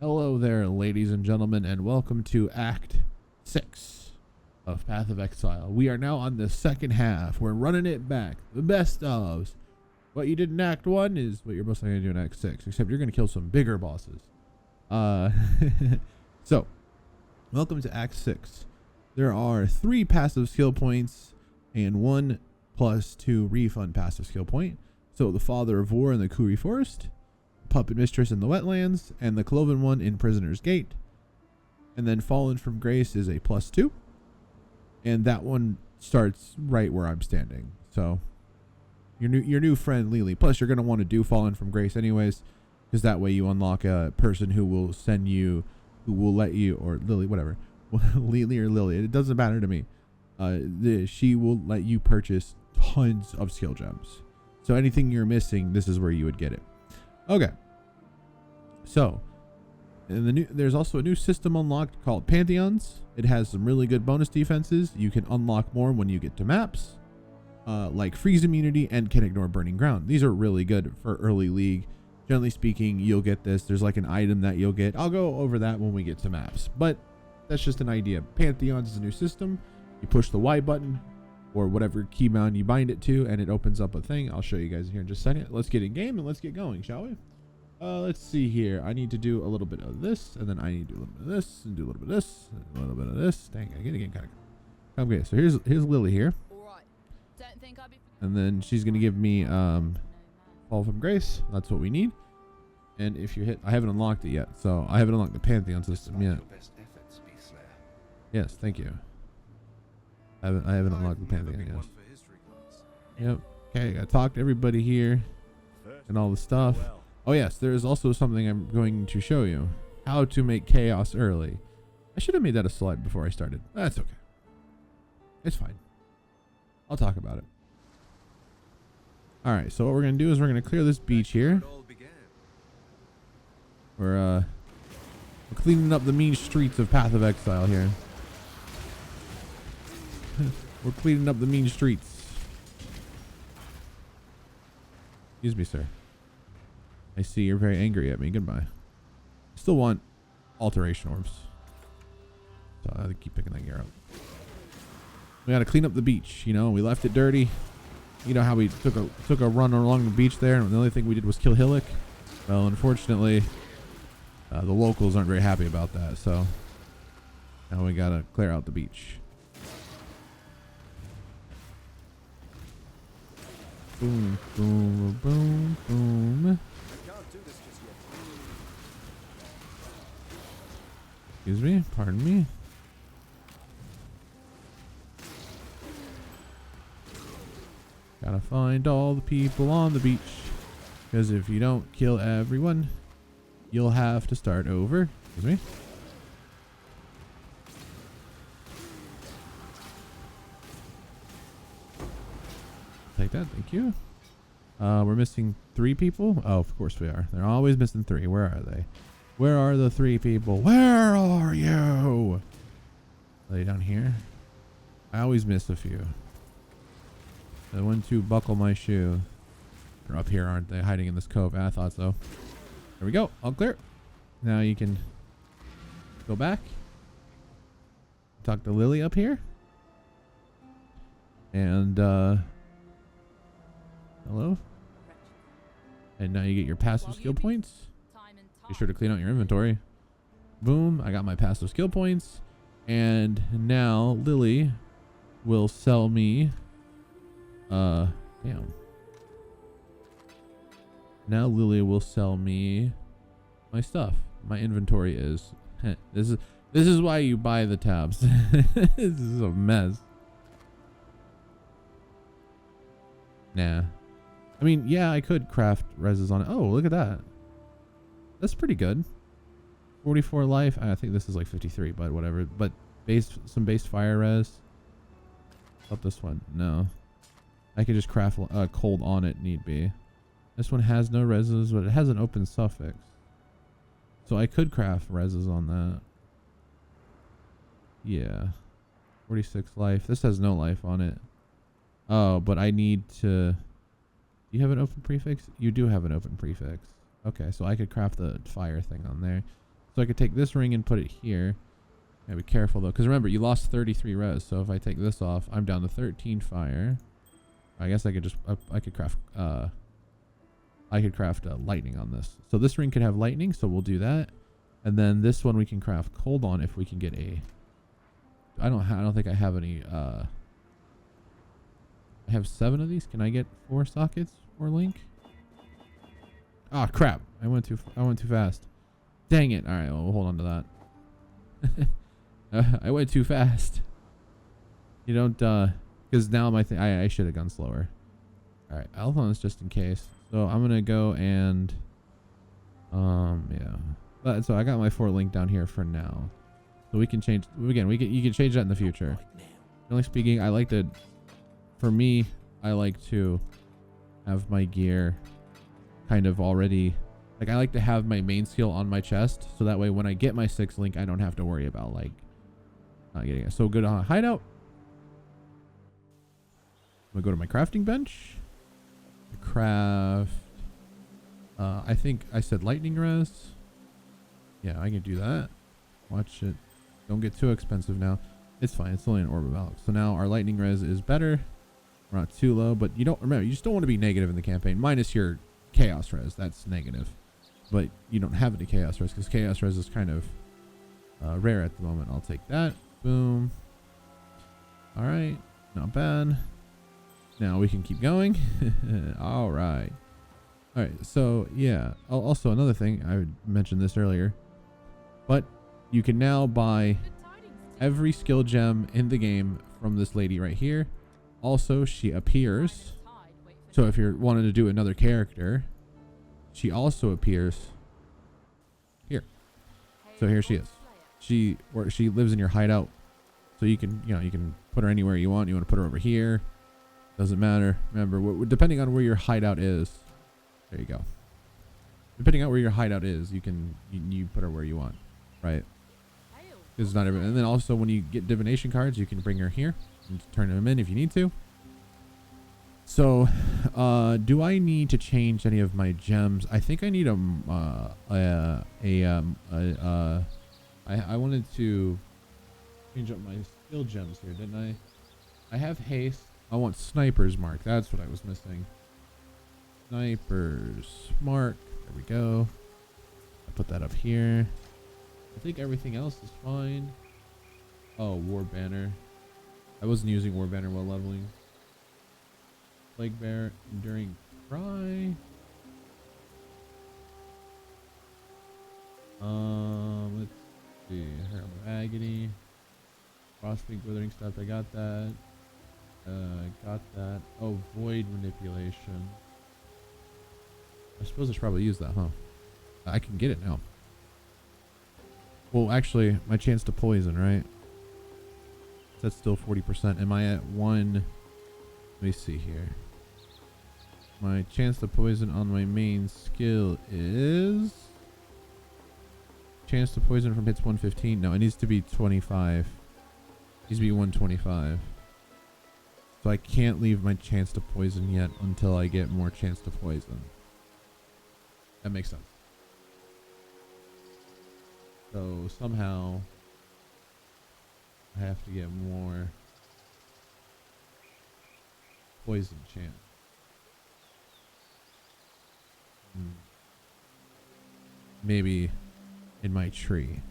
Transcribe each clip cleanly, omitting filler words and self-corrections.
Hello there, ladies and gentlemen, and welcome to Act 6 of Path of Exile. We are now on the second half. We're running it back. The best of. What you did in Act 1 is what you're most likely going to do in Act 6, except you're going to kill some bigger bosses. So, welcome to Act 6. There are 3 passive skill points and 1 +2 refund passive skill point. So, the Father of War in the Kuri Forest, Puppet Mistress in the Wetlands, and the Cloven one in Prisoner's Gate. And then Fallen from Grace is a +2. And that one starts right where I'm standing. So your new friend Lily. Plus you're gonna want to do Fallen from Grace anyways, because that way you unlock a person who will let you, or Lily, whatever. Lily or Lily. It doesn't matter to me. She will let you purchase tons of skill gems. So anything you're missing, this is where you would get it. Okay, so there's also a new system unlocked called Pantheons. It has some really good bonus defenses. You can unlock more when you get to maps, like freeze immunity and can ignore burning ground. These are really good for early league. Generally speaking, you'll get this. There's like an item that you'll get. I'll go over that when we get to maps, but that's just an idea. Pantheons is a new system. You push the Y button or whatever keybound you bind it to, and it opens up a thing. I'll show you guys here in just a second. Let's get in game and let's get going, shall we? Let's see here. I need to do a little bit of this, and then I need to do a little bit of this, and do a little bit of this, and a little bit of this. Dang, I get again kind of. Okay, so here's Lily here, and then she's gonna give me Fall from Grace. That's what we need. And if you hit, I haven't unlocked it yet, so I haven't unlocked the Pantheon system yet. Yes, thank you. I haven't unlocked the Pantheon yet. Yep. Okay, I talked to everybody here and all the stuff. Oh yes, there is also something I'm going to show you. How to make chaos early. I should have made that a slide before I started. That's okay. It's fine. I'll talk about it. Alright, so what we're going to do is we're going to clear this beach here. We're cleaning up the mean streets of Path of Exile here. We're cleaning up the mean streets. Excuse me, sir. I see you're very angry at me. Goodbye. Still want alteration orbs. So I have to keep picking that gear up. We got to clean up the beach. You know, we left it dirty. You know how we took a run along the beach there, and the only thing we did was kill Hillock. Well, unfortunately, the locals aren't very happy about that. So now we got to clear out the beach. Boom, boom, boom, boom. Excuse me, pardon me. Gotta find all the people on the beach, because if you don't kill everyone, you'll have to start over. Excuse me. Take that, thank you. We're missing 3 people. Oh, of course we are. They're always missing 3. Where are they? Where are the 3 people? Where are you? Are they down here? I always miss a few. The one to buckle my shoe. They're up here, aren't they? Hiding in this cove. I thought so. There we go. All clear. Now you can go back. Talk to Lily up here. And hello. And now you get your passive skill points. Be sure to clean out your inventory. Boom. I got my passive skill points. And now Lily will sell me damn. Now Lily will sell me my stuff. My inventory is this is why you buy the tabs. This is a mess. Nah. I mean, yeah, I could craft reses on it. Oh, look at that. That's pretty good. 44 life. I think this is like 53, but whatever. But some base fire res. Up this one. No. I could just craft cold on it need be. This one has no reses, but it has an open suffix. So I could craft reses on that. Yeah. 46 life. This has no life on it. Oh, but I need to... Do you have an open prefix? You do have an open prefix. Okay, so I could craft the fire thing on there. So So I could take this ring and put it here. Yeah, be careful though, because remember you lost 33 res. So if I take this off, I'm down to 13 fire. I guess I could just I could craft lightning on this. So this ring could have lightning, so we'll do that. And then this one we can craft cold on if we can get a. I don't think I have any. I have 7 of these. Can I get 4 sockets for link? Ah, crap! I went too fast. Dang it! All right, well, we'll hold on to that. I went too fast. You don't, because now my thing. I should have gone slower. All right, I'll hold on this just in case. So I'm gonna go and, yeah. But so I got my 4 link down here for now. So we can change again. You can change that in the future. Generally speaking, I like to. For me, I like to have my gear kind of already. Like I like to have my main skill on my chest, so that way when I get my 6th link, I don't have to worry about like not getting it. So good on hideout. I'm gonna go to my crafting bench. Craft. I think I said lightning res. Yeah, I can do that. Watch it. Don't get too expensive now. It's fine. It's only an orb of Alex. So now our lightning res is better. We're not too low, but you don't remember. You just don't want to be negative in the campaign. Minus your chaos res. That's negative. But you don't have any chaos res because chaos res is kind of rare at the moment. I'll take that. Boom. All right. Not bad. Now we can keep going. All right. All right. So yeah. Also another thing, I mentioned this earlier, but you can now buy every skill gem in the game from this lady right here. Also, she appears. So if you're wanting to do another character, she also appears here. So here she is. She lives in your hideout. So you can put her anywhere you want. You want to put her over here. Doesn't matter. Remember, depending on where your hideout is. There you go. Depending on where your hideout is, you put her where you want, right? It's not every. And then also when you get divination cards, you can bring her here and turn them in if you need to. So, do I need to change any of my gems? I think I need I wanted to change up my skill gems here, didn't I? I have haste. I want sniper's mark. That's what I was missing. Sniper's mark. There we go. I'll put that up here. I think everything else is fine. Oh, war banner. I wasn't using war banner while leveling. Plague bear, enduring cry. Let's see. Herald of agony. Frostpink withering stuff. I got that. Got that. Oh, void manipulation. I suppose I should probably use that, huh? I can get it now. Well, actually, my chance to poison, right? That's still 40%. Am I at 1? Let me see here. My chance to poison on my main skill is... Chance to poison from hits 115. No, it needs to be 25. It needs to be 125. So I can't leave my chance to poison yet until I get more chance to poison. That makes sense. So somehow I have to get more poison chance. Maybe in my tree.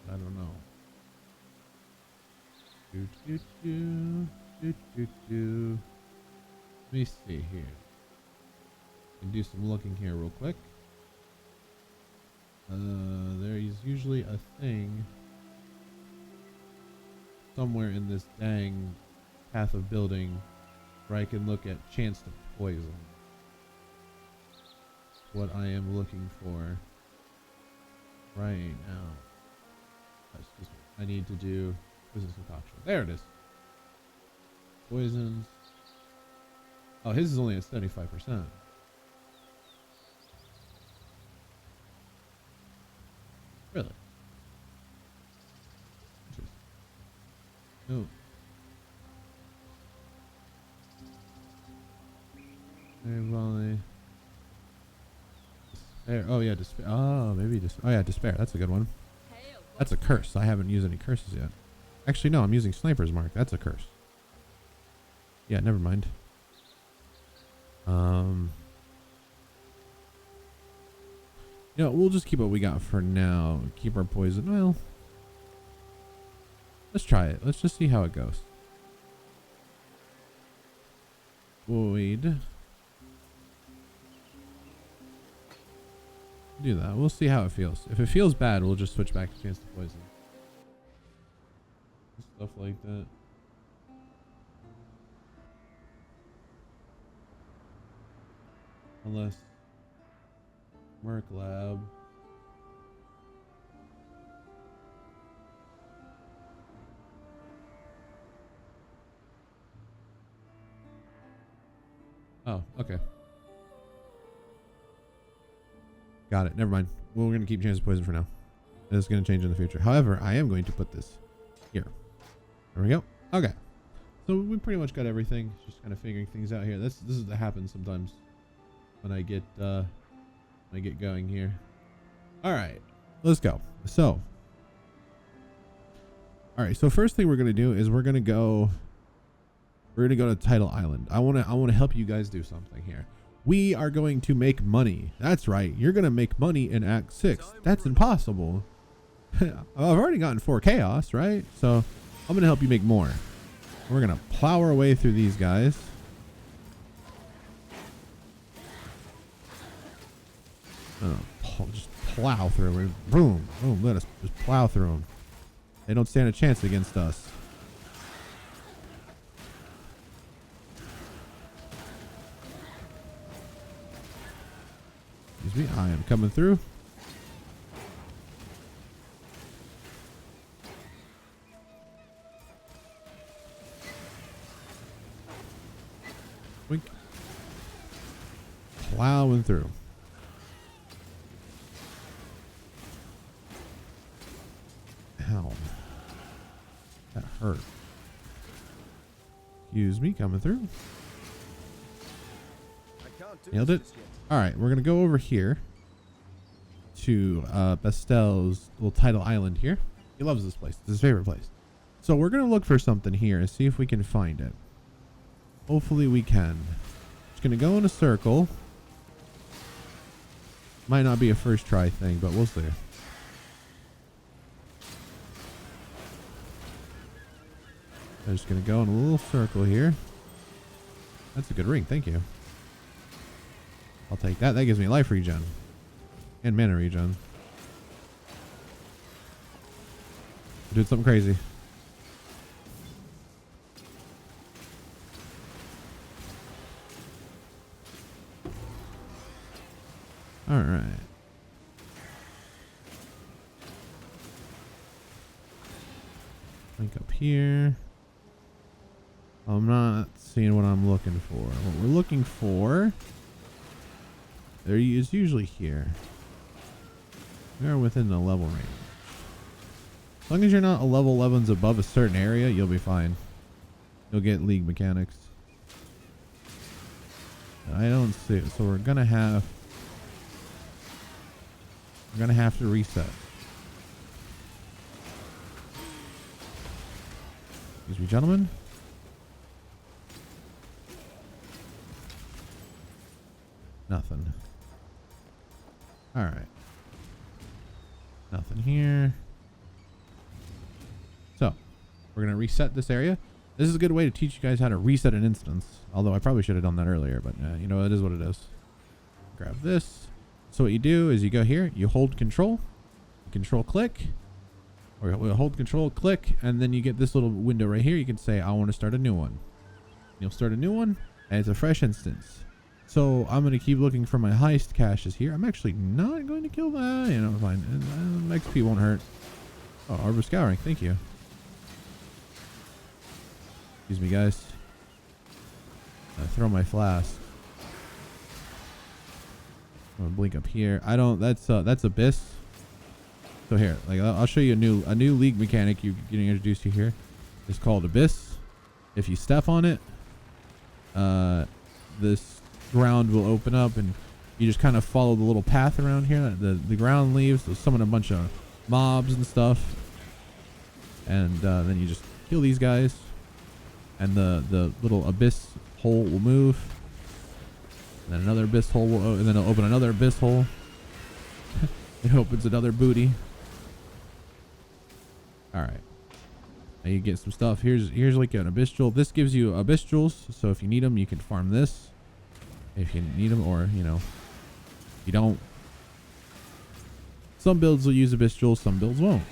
I don't know. Let me see here. Can do some looking here real quick. There is usually a thing somewhere in this dang path of building where I can look at chance to poison. What I am looking for right now. Excuse me. I need to do poison concoction. There it is. Poisons. Oh, his is only at 75%. Really? Interesting. No. Hey, Volley. Oh yeah, despair. Oh, maybe just. Oh yeah, despair. That's a good one. That's a curse. I haven't used any curses yet. Actually, no. I'm using sniper's mark. That's a curse. Yeah, never mind. You know, we'll just keep what we got for now. Keep our poison. Well, let's try it. Let's just see how it goes. Void. Do that. We'll see how it feels. If it feels bad, we'll just switch back to chance to poison. Stuff like that. Unless Merc Lab. Oh, okay. Got it. Never mind. We're going to keep chance of poison for now. It's going to change in the future. However, I am going to put this here. There we go. Okay. So we pretty much got everything. Just kind of figuring things out here. This is what happens sometimes when I get going here. All right. Let's go. So, all right. So first thing we're going to do is we're going to go to Tidal Island. I want to help you guys do something here. We are going to make money. That's right. You're going to make money in Act 6. That's impossible. I've already gotten 4 chaos, right? So I'm going to help you make more. We're going to plow our way through these guys. Just plow through. Boom. Boom. Let us just plow through them. They don't stand a chance against us. Excuse me, I am coming through. Wink. Plowing through. Ow. That hurt. Excuse me, coming through. Nailed it. All right, we're gonna go over here to Bastel's little Tidal Island here. He loves this place. It's his favorite place. So we're gonna look for something here and see if we can find it. Hopefully we can. Just gonna go in a circle. Might not be a first try thing, but we'll see. I'm just gonna go in a little circle here. That's a good ring. Thank you. I'll take that. That gives me life regen. And mana regen. Did something crazy. Alright. Link up here. I'm not seeing what I'm looking for. What we're looking for... there is usually here. We are within the level range. As long as you're not a level 11s above a certain area, you'll be fine. You'll get league mechanics. I don't see it, so we're gonna have to reset. Excuse me, gentlemen. Nothing. All right. Nothing here. So, we're going to reset this area. This is a good way to teach you guys how to reset an instance. Although I probably should have done that earlier, but you know, it is what it is. Grab this. So what you do is you go here, you hold control, click, or hold control, click, and then you get this little window right here. You can say, I want to start a new one. You'll start a new one, and it's a fresh instance. So I'm going to keep looking for my heist caches here. I'm actually not going to kill that. You know, fine. XP won't hurt. Oh, Arbor Scouring. Thank you. Excuse me, guys. I throw my flask. I'm gonna blink up here. I don't. That's Abyss. So here, like I'll show you a new league mechanic you're getting introduced to here. It's called Abyss. If you step on it, this ground will open up and You just kind of follow the little path around here that the ground leaves. They'll summon a bunch of mobs and stuff. And then you just kill these guys. And the little abyss hole will move. And then another abyss hole will, and then it'll open another abyss hole. It opens another booty. Alright. Now you get some stuff. Here's like an abyss jewel. This gives you abyss jewels. So if you need them, you can farm this. If you need them, or, you know, you don't. Some builds will use abyss jewels, some builds won't.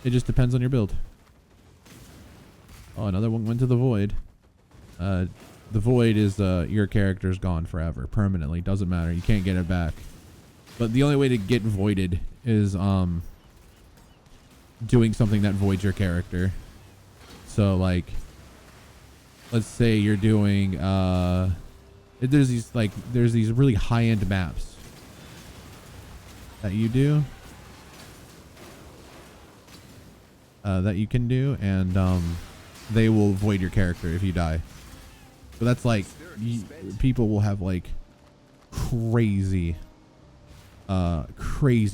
It just depends on your build. Oh, another one went to the void. The void is your character's gone forever, permanently. Doesn't matter. You can't get it back. But the only way to get voided is doing something that voids your character. So like, let's say you're doing there's these really high-end maps that you do that you can do, and they will void your character if you die. So that's like, people will have like crazy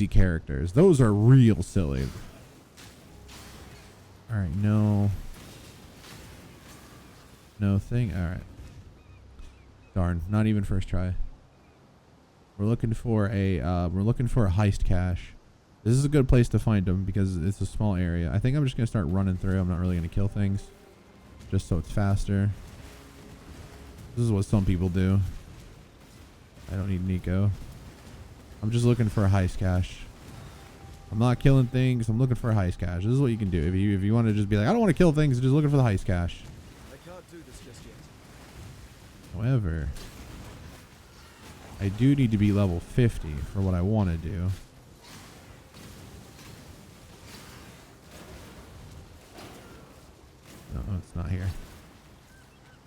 characters. Those are real silly. All right, no thing. All right, darn, not even first try. We're looking for a heist cache. This is a good place to find them because it's a small area. I think I'm just gonna start running through. I'm not really gonna kill things, just so it's faster. This is what some people do. I don't need Nico. I'm just looking for a heist cache. I'm not killing things. I'm looking for a heist cache. This is what you can do if you want to just be like, I don't want to kill things. Just looking for the heist cache. I can't do this just yet. However, I do need to be level 50 for what I want to do. No, it's not here.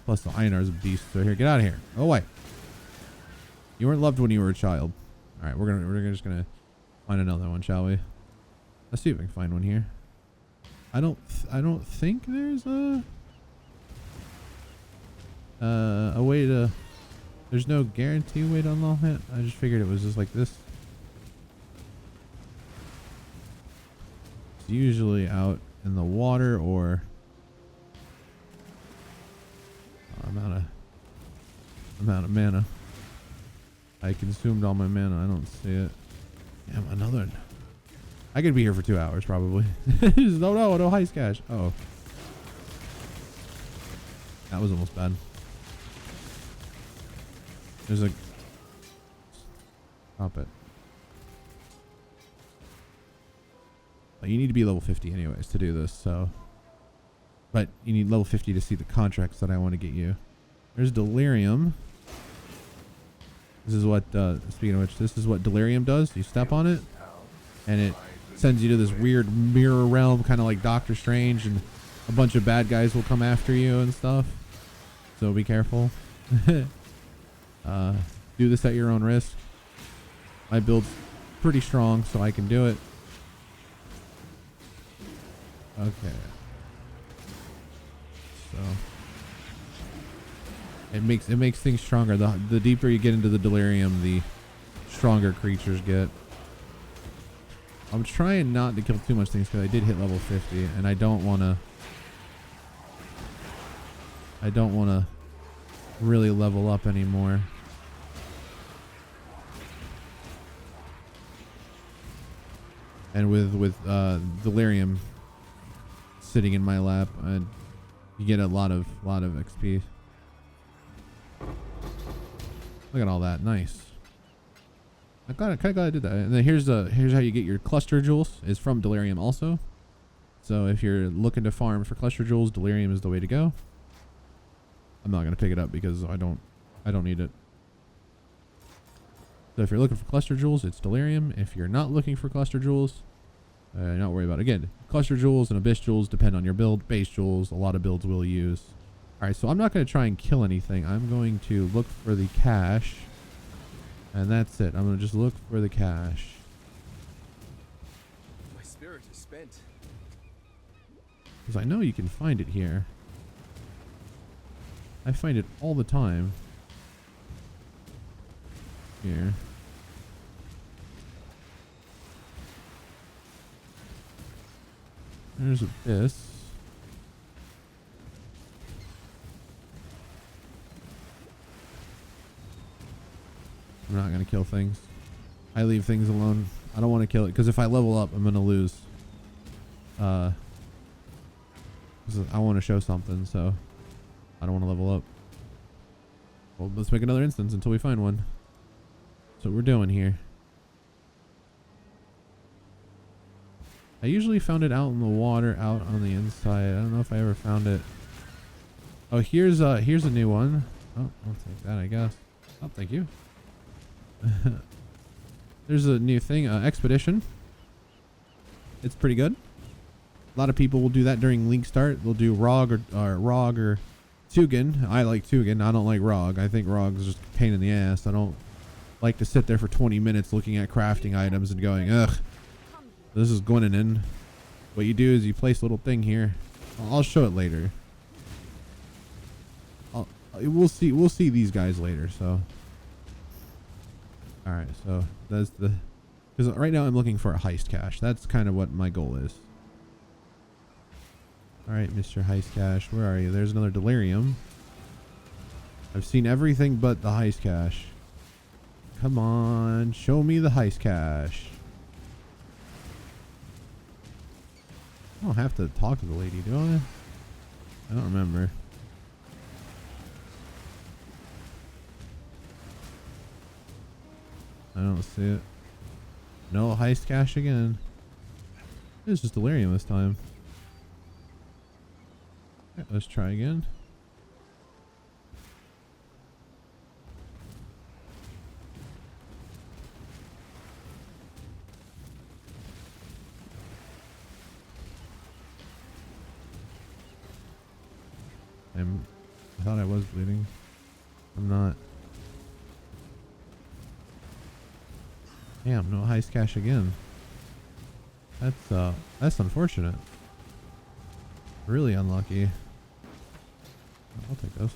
Plus the Einar's a beast. So here, get out of here. Go away. You weren't loved when you were a child. All right, we're just gonna find another one, shall we? Let's see if we can find one here. I don't think there's a way to. There's no guarantee way to unlock it. I just figured it was just like this. It's usually out in the water or. I'm out of mana. I consumed all my mana. I don't see it. Damn, another one. I could be here for 2 hours probably. No heist cache. Oh. That was almost bad. There's a... Stop it. Well, you need to be level 50 anyways to do this, so... But you need level 50 to see the contracts that I want to get you. There's Delirium. This is what, speaking of which, this is what Delirium does. You step on it, and it sends you to this weird mirror realm, kind of like Doctor Strange, and a bunch of bad guys will come after you and stuff. So be careful. Do this at your own risk. My build's pretty strong, so I can do it. Okay. So it makes things stronger. The deeper you get into the Delirium, the stronger creatures get. I'm trying not to kill too much things because I did hit level 50, and I don't want to really level up anymore. And with Delirium sitting in my lap, you get a lot of XP. Look at all that, nice. I'm kind of glad I did that. And then here's how you get your cluster jewels. Is from Delirium also. So if you're looking to farm for cluster jewels, Delirium is the way to go. I'm not gonna pick it up because I don't need it. So if you're looking for cluster jewels, it's Delirium. If you're not looking for cluster jewels, not worry about it. Again, cluster jewels and abyss jewels depend on your build. Base jewels, a lot of builds will use. All right, so I'm not going to try and kill anything. I'm going to look for the cache, and that's it. I'm going to just look for the cache. My spirit is spent. Because I know you can find it here. I find it all the time. here. There's Abyss. I'm not gonna kill things. I leave things alone. I don't want to kill it because if I level up, I'm gonna lose. 'Cause I want to show something, so I don't want to level up. Well, let's make another instance until we find one. That's what we're doing here. I usually found it out in the water, out on the inside. I don't know if I ever found it. Oh, here's a new one. Oh, I'll take that, I guess. Oh, thank you. There's a new thing, Expedition. It's pretty good. A lot of people will do that during league start. They'll do Rog or Tugin. I like Tugin. I don't like Rog. I think Rog is just a pain in the ass. I don't like to sit there for 20 minutes looking at crafting items and going, ugh, this is going in. What you do is you place a little thing here. I'll show it later. We'll see these guys later. So, all right. So that's because right now I'm looking for a heist cache. That's kind of what my goal is. All right, Mr. Heist Cache, where are you? There's another Delirium. I've seen everything but the Heist Cache. Come on, show me the Heist Cache. I don't have to talk to the lady, do I? I don't remember. I don't see it. No Heist Cache again. It's just Delirium this time. Okay, let's try again. I thought I was bleeding. I'm not. Damn, no Heist Cache again. That's unfortunate. Really unlucky. I'll take those.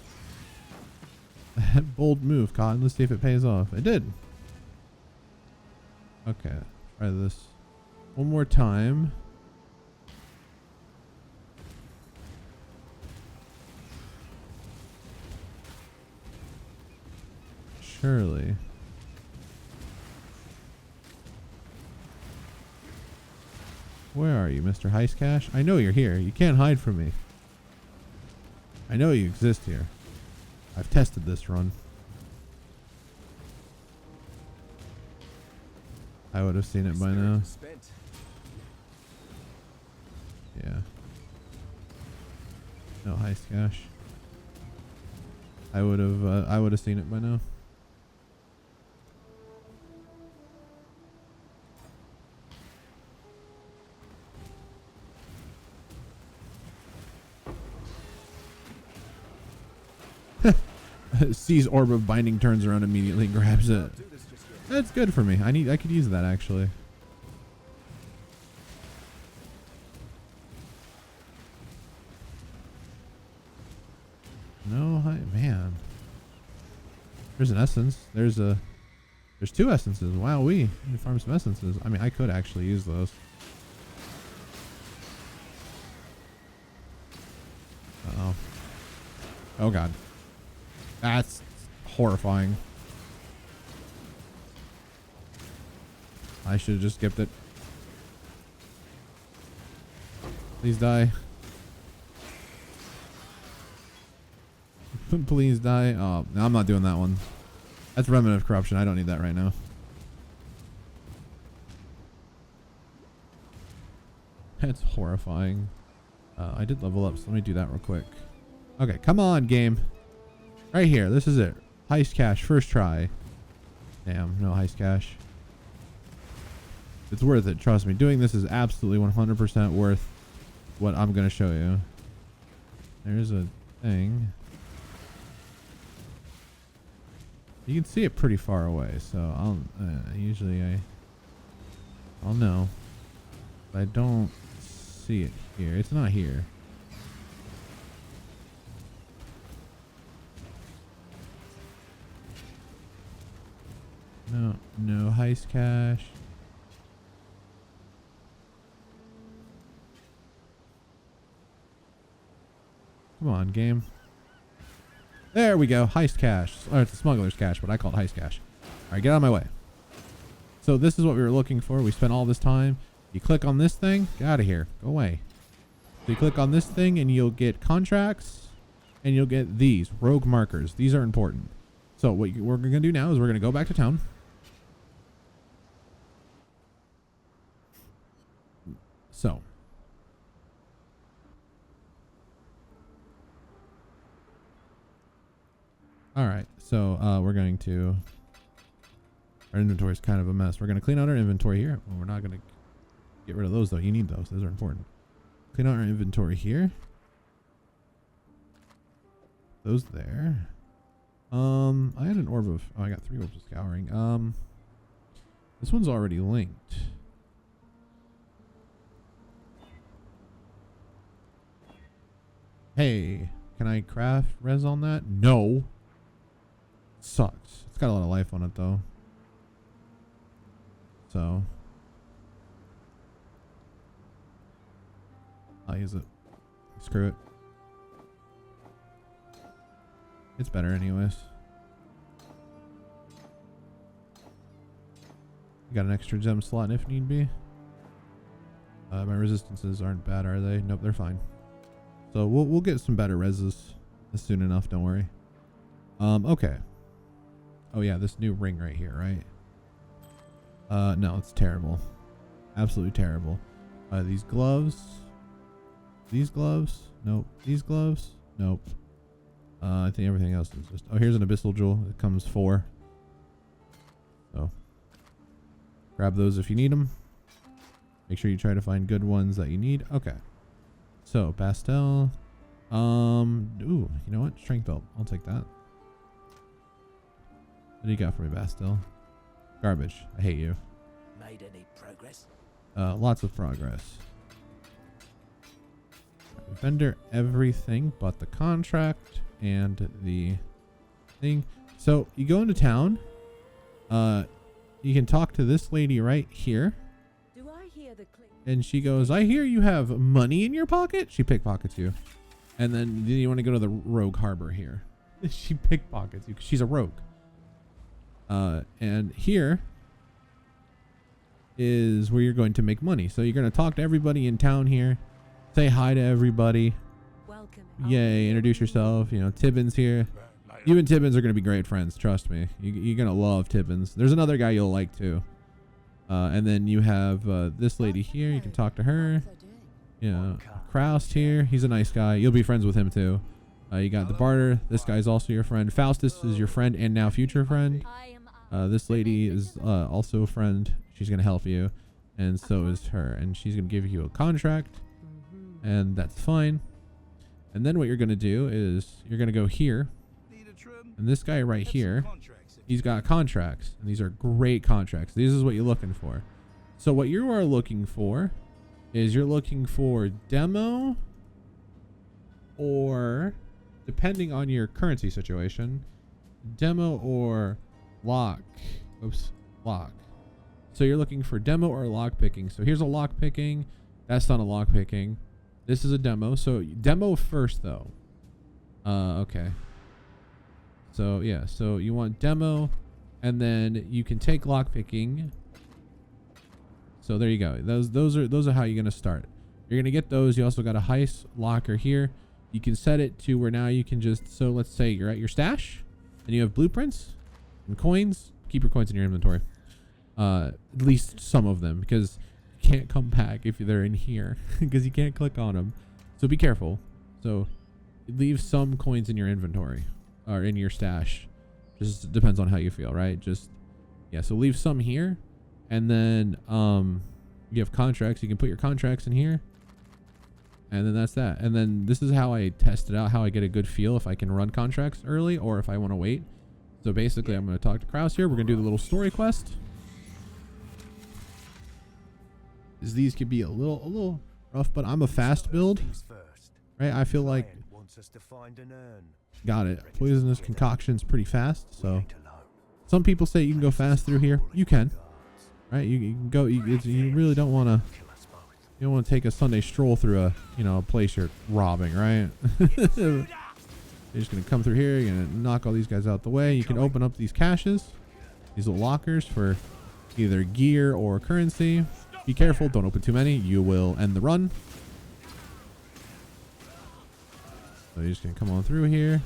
Bold move, Cotton. Let's see if it pays off. It did. Okay, try this one more time. Surely. Where are you, Mr. Heist Cache? I know you're here. You can't hide from me. I know you exist here. I've tested this run. I would have seen it by now. Yeah. No Heist Cache. I would have seen it by now. Sees orb of binding, turns around immediately, grabs it. That's good for me. I could use that actually. No, man. There's an essence. There's two essences. Wow, we need to farm some essences. I mean, I could actually use those. Uh-oh. Oh god. That's horrifying. I should have just skipped it. Please die. Please die. Oh, no, I'm not doing that one. That's Remnant of Corruption. I don't need that right now. That's horrifying. I did level up, so let me do that real quick. Okay, come on, game. Right here. This is it. Heist Cache. First try. Damn, no Heist Cache. It's worth it. Trust me. Doing this is absolutely 100% worth what I'm going to show you. There's a thing. You can see it pretty far away, so I'll know. But I don't see it here. It's not here. No heist cash. Come on, game. There we go. Heist cash. Or it's a smuggler's cash, but I call it heist cash. All right, get out of my way. So this is what we were looking for. We spent all this time. You click on this thing. Get out of here. Go away. So you click on this thing and you'll get contracts and you'll get these rogue markers. These are important. So what we're going to do now is we're going to go back to town. So. All right, so we're going to, our inventory is kind of a mess. We're going to clean out our inventory here. Well, we're not going to get rid of those though. You need those. Those are important. Clean out our inventory here. Those there. I had an orb of, oh, I got 3 orbs of scouring. This one's already linked. Hey, can I craft res on that? No. Sucks. It's got a lot of life on it though. So I'll use it. Screw it. It's better anyways. Got an extra gem slot if need be. My resistances aren't bad, are they? Nope, they're fine. So we'll get some better reses soon enough, don't worry. Okay. Oh yeah, this new ring right here, right? No, it's terrible. Absolutely terrible. These gloves. These gloves? Nope. These gloves? Nope. I think everything else is just, oh, here's an abyssal jewel. It comes 4. So grab those if you need them. Make sure you try to find good ones that you need. Okay. So pastel. Ooh, you know what? Strength belt. I'll take that. What do you got for me, Bastel? Garbage. I hate you. Made any progress? Lots of progress. Vendor everything but the contract and the thing. So you go into town. You can talk to this lady right here. Do I hear the click? And she goes, I hear you have money in your pocket. She pickpockets you. And then you want to go to the rogue harbor here. She pickpockets you because she's a rogue. And here is where you're going to make money. So you're going to talk to everybody in town here. Say hi to everybody. Welcome. Yay, introduce yourself. You know, Tibbins here. You and Tibbins are going to be great friends. Trust me. You're going to love Tibbins. There's another guy you'll like too. And then you have this lady here. You can talk to her. You know, Kraust here. He's a nice guy. You'll be friends with him too. You got the barter. This guy's also your friend. Faustus is your friend and now future friend. This lady is also a friend. She's going to help you. And so is her. And she's going to give you a contract. And that's fine. And then what you're going to do is you're going to go here. And this guy right here, he's got contracts. And these are great contracts. This is what you're looking for. So what you are looking for is you're looking for demo, or depending on your currency situation, demo or lock. Oops, lock. So you're looking for demo or lock picking. So here's a lock picking. That's not a lock picking. This is a demo. So demo first though. Okay. So yeah, so you want demo, and then you can take lock picking. So there you go. Those are how you're gonna start. You're gonna get those. You also got a heist locker here. You can set it to where now you can just, so let's say you're at your stash and you have blueprints and coins. Keep your coins in your inventory. At least some of them, because you can't come back if they're in here because you can't click on them. So be careful. So leave some coins in your inventory or in your stash. Just depends on how you feel, right? Just, yeah. So leave some here. And then you have contracts. You can put your contracts in here. And then that's that. And then this is how I test it out, how I get a good feel if I can run contracts early or if I want to wait. So basically, I'm going to talk to Kraus here. We're going to do the little story quest. These could be a little rough, but I'm a fast build. Right? I feel like... Got it. Poisonous concoction's pretty fast, so Some people say you can go fast through here. You can, right? You can go. You really don't want to. You don't want to take a Sunday stroll through a a place you're robbing, right? You're just gonna come through here. You're gonna knock all these guys out the way. You can open up these caches, these little lockers for either gear or currency. Be careful, don't open too many. You will end the run. So you're just gonna come on through here.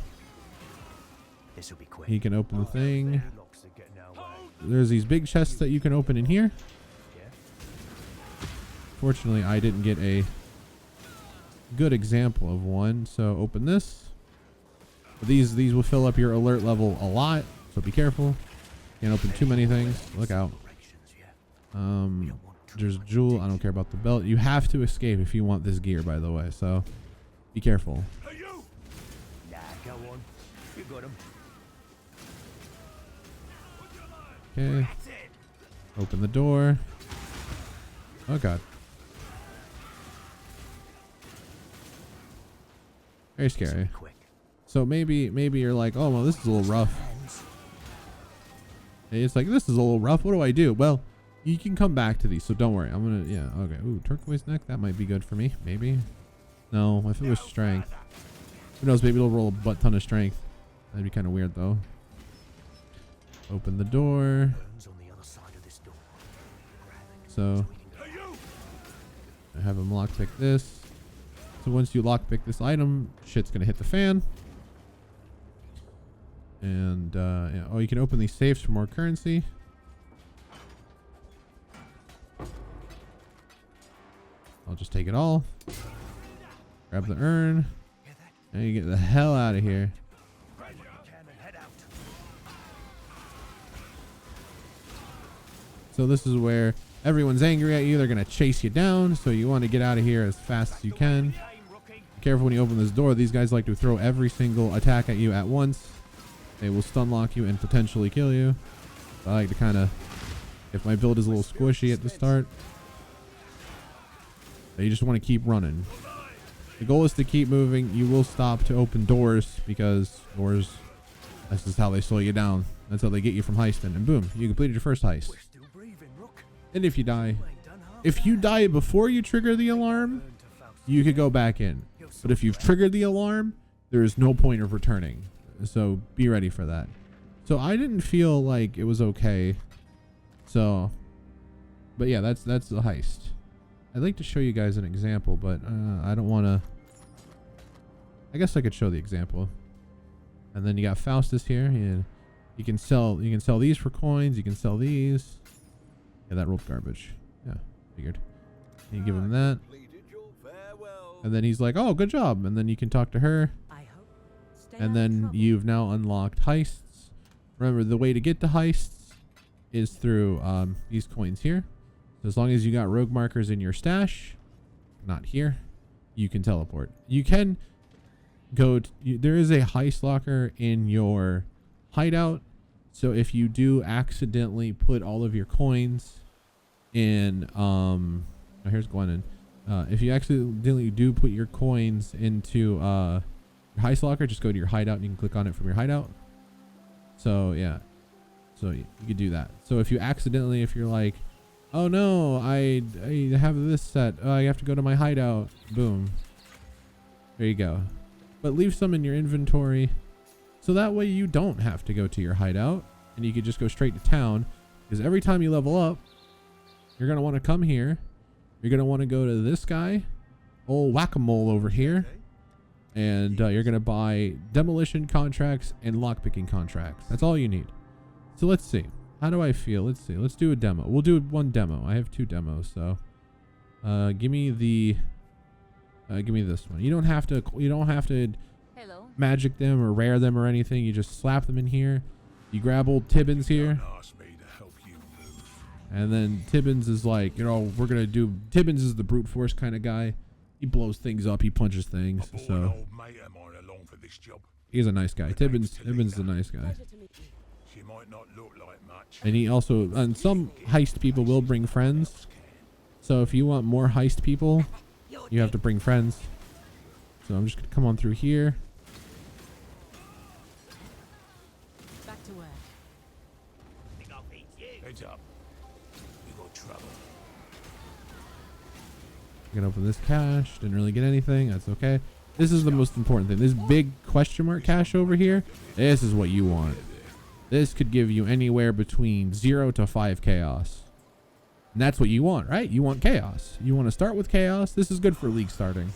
This'll be quick. You can open the thing. There's these big chests that you can open in here. Fortunately, I didn't get a good example of one. So open this. These will fill up your alert level a lot. So be careful. Can't open too many things. Look out. There's jewel. I don't care about the belt. You have to escape if you want this gear, by the way. So be careful. Nah, go on. You got him. Okay. Open the door. Oh god. Very scary. So maybe you're like, oh well, this is a little rough. It's like, this is a little rough. What do I do? Well, you can come back to these, so don't worry. I'm gonna, yeah, okay. Ooh, turquoise neck. That might be good for me. Maybe. No, if it was strength. Who knows? Maybe it'll roll a butt ton of strength. That'd be kind of weird though. Open the door. So I have him lockpick this. So once you lockpick this item, shit's gonna hit the fan. And yeah. Oh, you can open these safes for more currency. I'll just take it all. Grab the urn. And you get the hell out of here. So this is where everyone's angry at you. They're going to chase you down. So you want to get out of here as fast as you can. Be careful when you open this door. These guys like to throw every single attack at you at once. They will stun lock you and potentially kill you. I like to kind of, if my build is a little squishy at the start, you just want to keep running. The goal is to keep moving. You will stop to open doors because doors, that's just how they slow you down. That's how they get you from heisting. And boom, you completed your first heist. And if you die before you trigger the alarm, you could go back in. But if you've triggered the alarm, there is no point of returning. So be ready for that. So I didn't feel like it was okay. So, but yeah, that's the heist. I'd like to show you guys an example, but I don't want to. I guess I could show the example. And then you got Faustus here. You can sell these for coins. You can sell these. Yeah, that rolled garbage. Yeah, figured. You give him that. And then he's like, "Oh, good job." And then you can talk to her. And then you've now unlocked heists. Remember, the way to get to heists is through these coins here. So as long as you got rogue markers in your stash, not here, you can teleport. You can go there is a heist locker in your hideout. So if you do accidentally put all of your coins in here's Gwennon. If you accidentally do put your coins into your heist locker, just go to your hideout and you can click on it from your hideout. So yeah, so you could do that. So if you're like, oh no, I have this set, I have to go to my hideout, boom, there you go. But leave some in your inventory so that way you don't have to go to your hideout and you could just go straight to town, because every time you level up, you're going to want to come here. You're going to want to go to this guy, old whack-a-mole over here, and you're going to buy demolition contracts and lockpicking contracts. That's all you need. So let's see. How do I feel? Let's see. Let's do a demo. We'll do one demo. I have 2 demos, so give me this one. You don't have to Hello. magic them or rare them or anything. You just slap them in here. You grab old Tibbins here. And then Tibbins is like, Tibbins is the brute force kind of guy. He blows things up. He punches things. So he's a nice guy. Tibbins is a nice guy. She might not look like much. And he also, and some heist people will bring friends. So if you want more heist people, you have to bring friends. So I'm just gonna come on through here. Back to work. You can open this cache. Didn't really get anything. That's okay. This is the most important thing. This big question mark cache over here. This is what you want. This could give you anywhere between 0 to 5 chaos. And that's what you want, right? You want chaos. You want to start with chaos. This is good for league starting.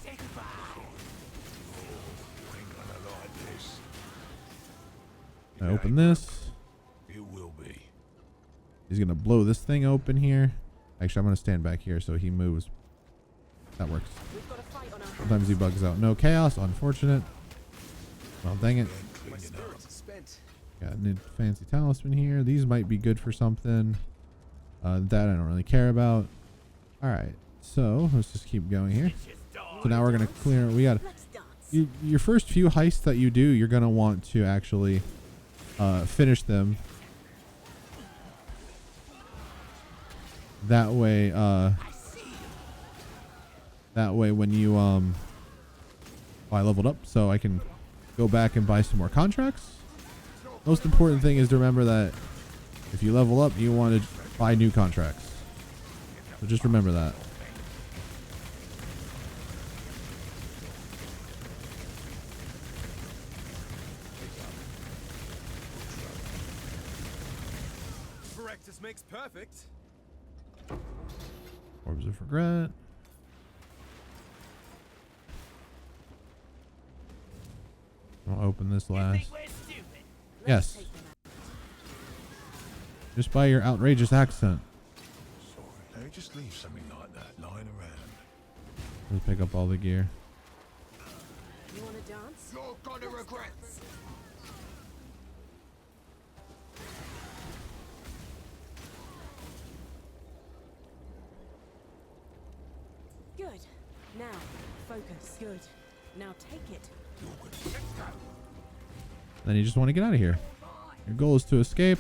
I open this. It will be. He's going to blow this thing open here. Actually, I'm going to stand back here so he moves. That works. Sometimes he bugs out. No chaos. Unfortunate. Well, dang it. My spirit is spent. Got a new fancy talisman here. These might be good for something. That I don't really care about. All right. So let's just keep going here. So now we're going to clear. We got your first few heists that you do. You're going to want to actually finish them. That way, when you oh, I leveled up, so I can go back and buy some more contracts. Most important thing is to remember that if you level up, you want to buy new contracts. So just remember that. Practice makes perfect. Orbs of regret. I'll open this last. Yes. Just by your outrageous accent. Sorry, they just leave something like that lying around. Let's pick up all the gear. You want to dance? You're gonna regret. Good. Now, focus. Good. Now take it. Then you just want to get out of here. Your goal is to escape.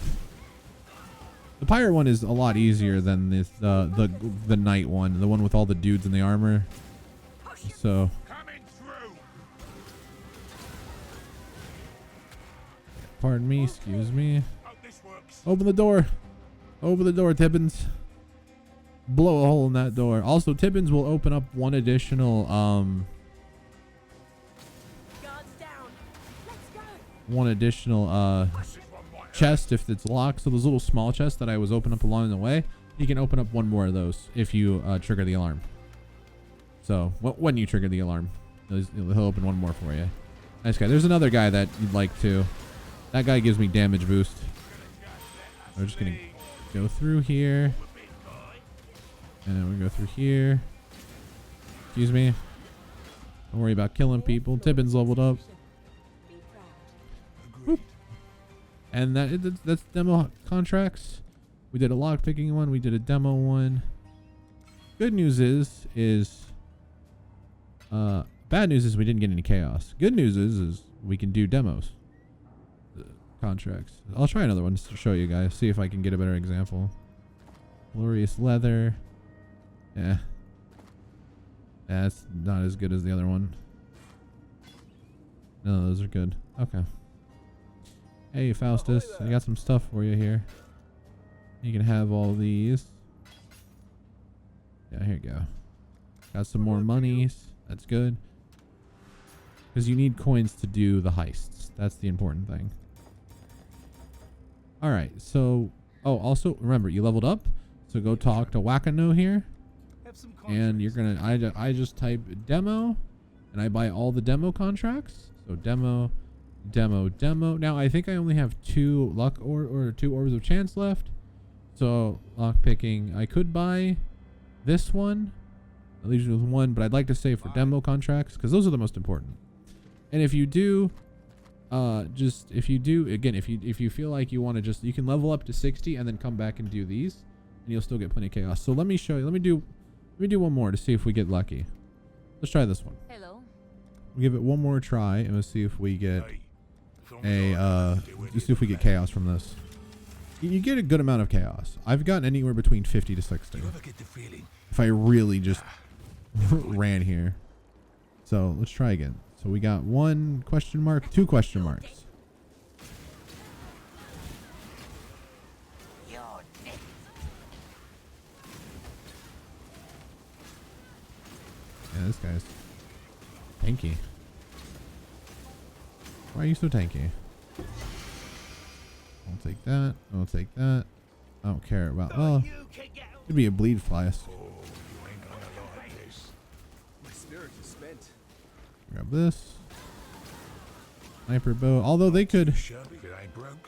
The pirate one is a lot easier than this the knight one, the one with all the dudes in the armor. So Coming through. pardon me, excuse me. Hope this works. Open the door. Open the door, Tibbins. Blow a hole in that door. Also, Tibbins will open up one additional Guards down. Let's go. chest if it's locked. So those little small chests that I was opening up along the way, you can open up one more of those if you trigger the alarm. So when you trigger the alarm, he'll open one more for you. Nice guy. There's another guy that you'd like to. That guy gives me damage boost. We're just gonna go through here, and then we go through here. Excuse me. Don't worry about killing people. Tibbins leveled up. Be proud. Boop. And that's demo contracts. We did a lock picking one. We did a demo one. Good news is bad news is we didn't get any chaos. Good news is we can do demos. Contracts. I'll try another one just to show you guys. See if I can get a better example. Glorious leather. Yeah. That's not as good as the other one. No, those are good. Okay. Hey, Faustus. I got some stuff for you here. You can have all these. Yeah, here you go. Got some more monies. That's good. Because you need coins to do the heists. That's the important thing. Alright, so... Oh, also, remember, you leveled up. So go talk to Wakano here. And you're gonna... I just type demo. And I buy all the demo contracts. So demo, demo, demo. Now, I think I only have 2 luck or 2 orbs of chance left. So, lock picking. I could buy this one. That leaves me with 1. But I'd like to save for demo contracts. Because those are the most important. And if you do... if you feel like you want to you can level up to 60 and then come back and do these, and you'll still get plenty of chaos. So let me show you. Let me do one more to see if we get lucky. Let's try this one. Hello. We'll give it one more try and we'll see if we get just see if we get chaos from this. You get a good amount of chaos. I've gotten anywhere between 50 to 60. You ever get the feeling? If I really just ran here. So let's try again. So we got 1 question mark, 2 question marks. Yeah, this guy's tanky. Why are you so tanky? I'll take that. I'll take that. I don't care about. Oh, could be a bleed flask. Oh, you ain't gonna like this. My spirit is spent. Grab this. Sniper bow. Although they could Shabby, it ain't broke.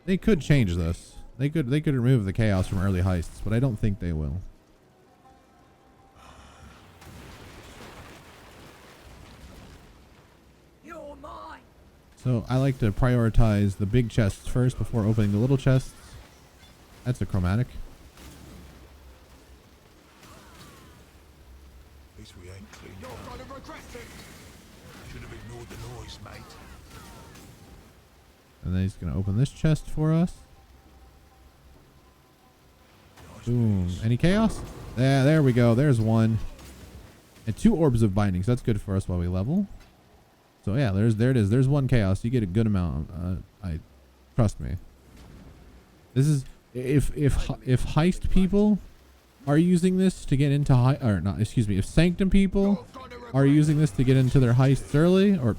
They could change this. They could remove the chaos from early heists, but I don't think they will. You're mine. So I like to prioritize the big chests first before opening the little chests. That's a chromatic. At least we ain't clean. You're gonna regret it. Should have ignored the noise, mate. And then he's gonna open this chest for us. Nice Boom. piece. Any chaos? Yeah, there we go. There's one. And 2 orbs of bindings. That's good for us while we level. So yeah, there it is. There's 1 chaos. You get a good amount. I trust me. This is if heist people are using this to get into if sanctum people are using this to get into their heists early, or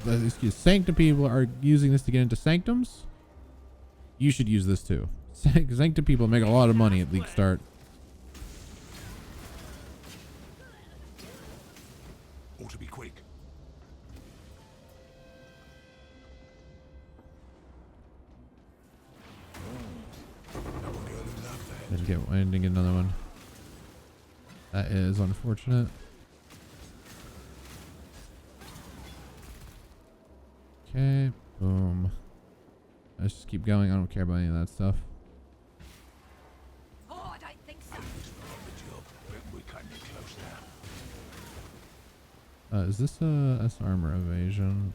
sanctum people are using this to get into sanctums, you should use this too. Sanctum people make a lot of money at league start. Ought to be quick. No one girl who loved that. I didn't get another one. That is unfortunate. Okay, boom. Let's just keep going. I don't care about any of that stuff. Oh, I don't think so. It's not on the job. But we can't get close now. Is this that's armor evasion?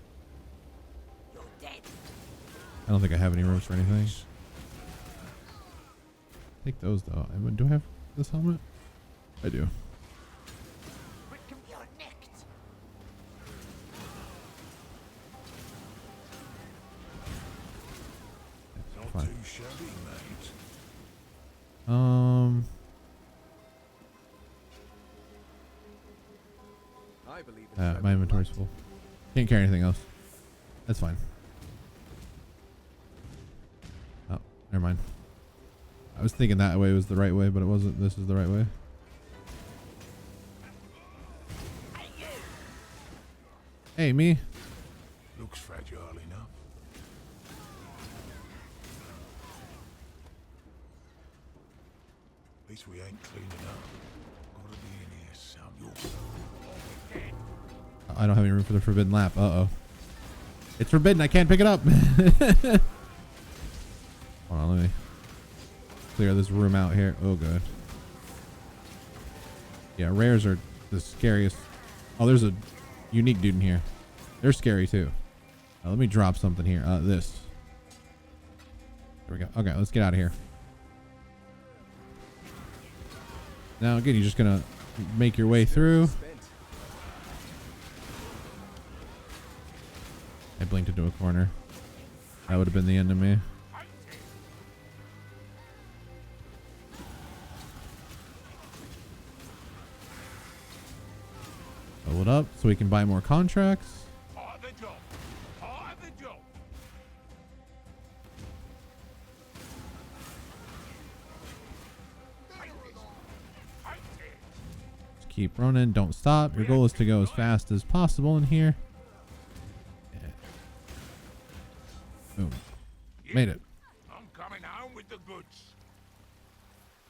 You're dead. I don't think I have any room for anything. Take those though. Do I have this helmet? I do. You're necked. Not Fine. too shabby, mate. I believe in My inventory's full. Can't carry anything else. That's fine. Oh, never mind. I was thinking that way was the right way, but it wasn't. This is the right way. Hey, me. Looks fragile enough. At least we ain't cleaning up. Gotta be in here some. You're I don't have any room for the forbidden lap. Uh-oh. It's forbidden. I can't pick it up. Hold on, let me clear this room out here. Oh, good. Yeah, rares are the scariest. Oh, there's a unique dude in here. They're scary too. Let me drop something here. This. There we go. Okay, let's get out of here. Now, again, you're just gonna make your way through. spent. I blinked into a corner. That would have been the end of me. Level it up so we can buy more contracts. part of the job. Part of the job. Just keep running. Don't stop. Your goal is to go as fast as possible in here. Yeah. Boom. Made it. I'm coming home with the goods.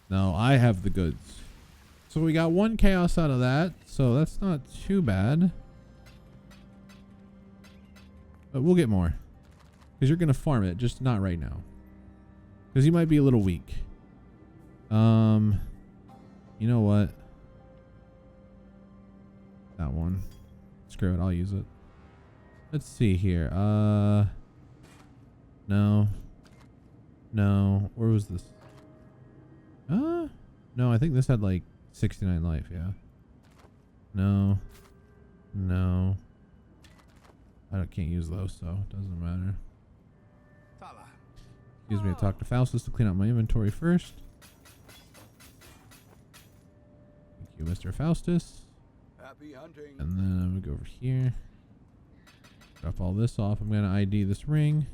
No, I have the goods. So we got 1 chaos out of that. So that's not too bad. But we'll get more. Because you're going to farm it. Just not right now. Because you might be a little weak. You know what? That one. Screw it. I'll use it. Let's see here. No. No. Where was this? No, I think this had like 69 life, yeah. No. No. Can't use those, so it doesn't matter. Excuse me to talk to Faustus to clean out my inventory first. Thank you, Mr. Faustus. Happy hunting. And then I'm gonna go over here. Drop all this off. I'm gonna ID this ring.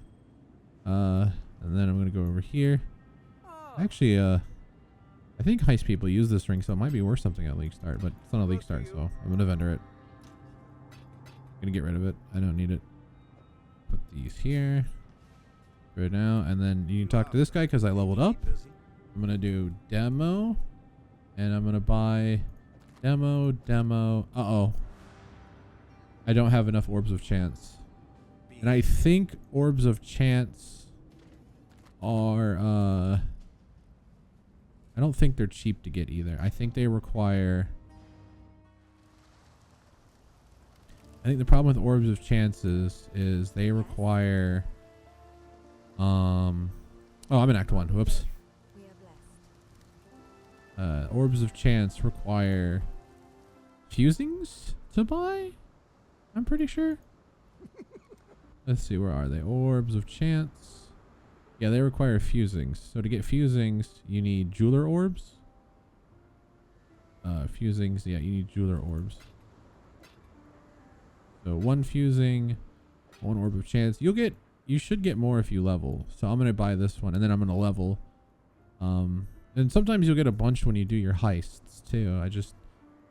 And then I'm gonna go over here. Actually, I think Heist people use this ring, so it might be worth something at league start, but it's not a league start, so I'm gonna vendor it. I'm gonna get rid of it. I don't need it. Put these here right now, and then you can talk to this guy because I leveled up. I'm gonna do demo, and I'm gonna buy demo. Uh-oh. I don't have enough orbs of chance. And I think orbs of chance are, I don't think they're cheap to get either. I think they require, I think the problem with orbs of chances is they require, oh, I'm in Act 1. Whoops. We are blessed. Orbs of chance require fusings to buy? I'm pretty sure. Let's see, where are they? Orbs of chance. Yeah, they require fusings. So to get fusings, you need jeweler orbs. Fusings, yeah, you need jeweler orbs. So 1 fusing, 1 orb of chance. You should get more if you level. So I'm gonna buy this one, and then I'm gonna level. And sometimes you'll get a bunch when you do your heists too. I just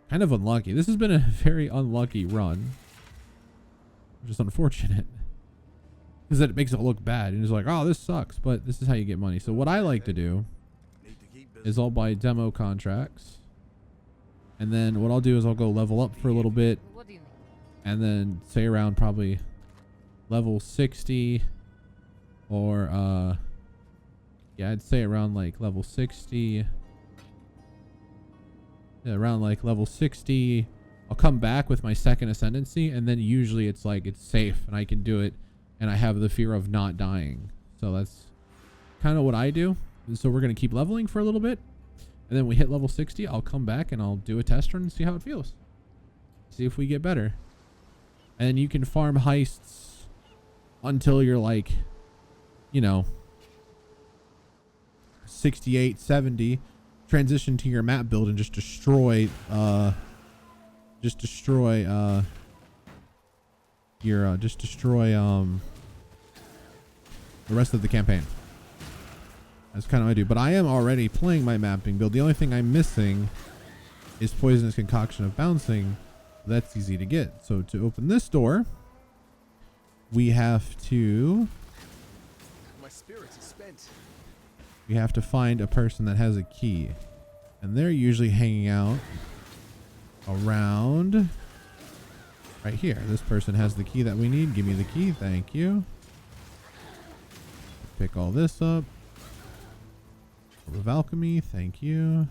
kind of unlucky. This has been a very unlucky run. Just unfortunate. Because it makes it look bad. And it's like, oh, this sucks. But this is how you get money. So what I like to do is I'll buy demo contracts. And then what I'll do is I'll go level up for a little bit. What do you mean? And then say around probably level 60. Or, yeah, I'd say around like level 60. Yeah, around like level 60. I'll come back with my second ascendancy. And then usually it's like it's safe and I can do it. And I have the fear of not dying. So that's kind of what I do. And so we're going to keep leveling for a little bit. And then we hit level 60. I'll come back and I'll do a test run and see how it feels. See if we get better. And you can farm heists until you're like, you know, 68, 70. Transition to your map build and just destroy the rest of the campaign. That's kind of what I do. But I am already playing my mapping build. The only thing I'm missing is Poisonous Concoction of Bouncing. That's easy to get. So to open this door, we have to My spirit is spent. find a person that has a key. And they're usually hanging out around right here. This person has the key that we need. Give me the key. Thank you. Pick all this up. Orb of Alchemy. Thank you.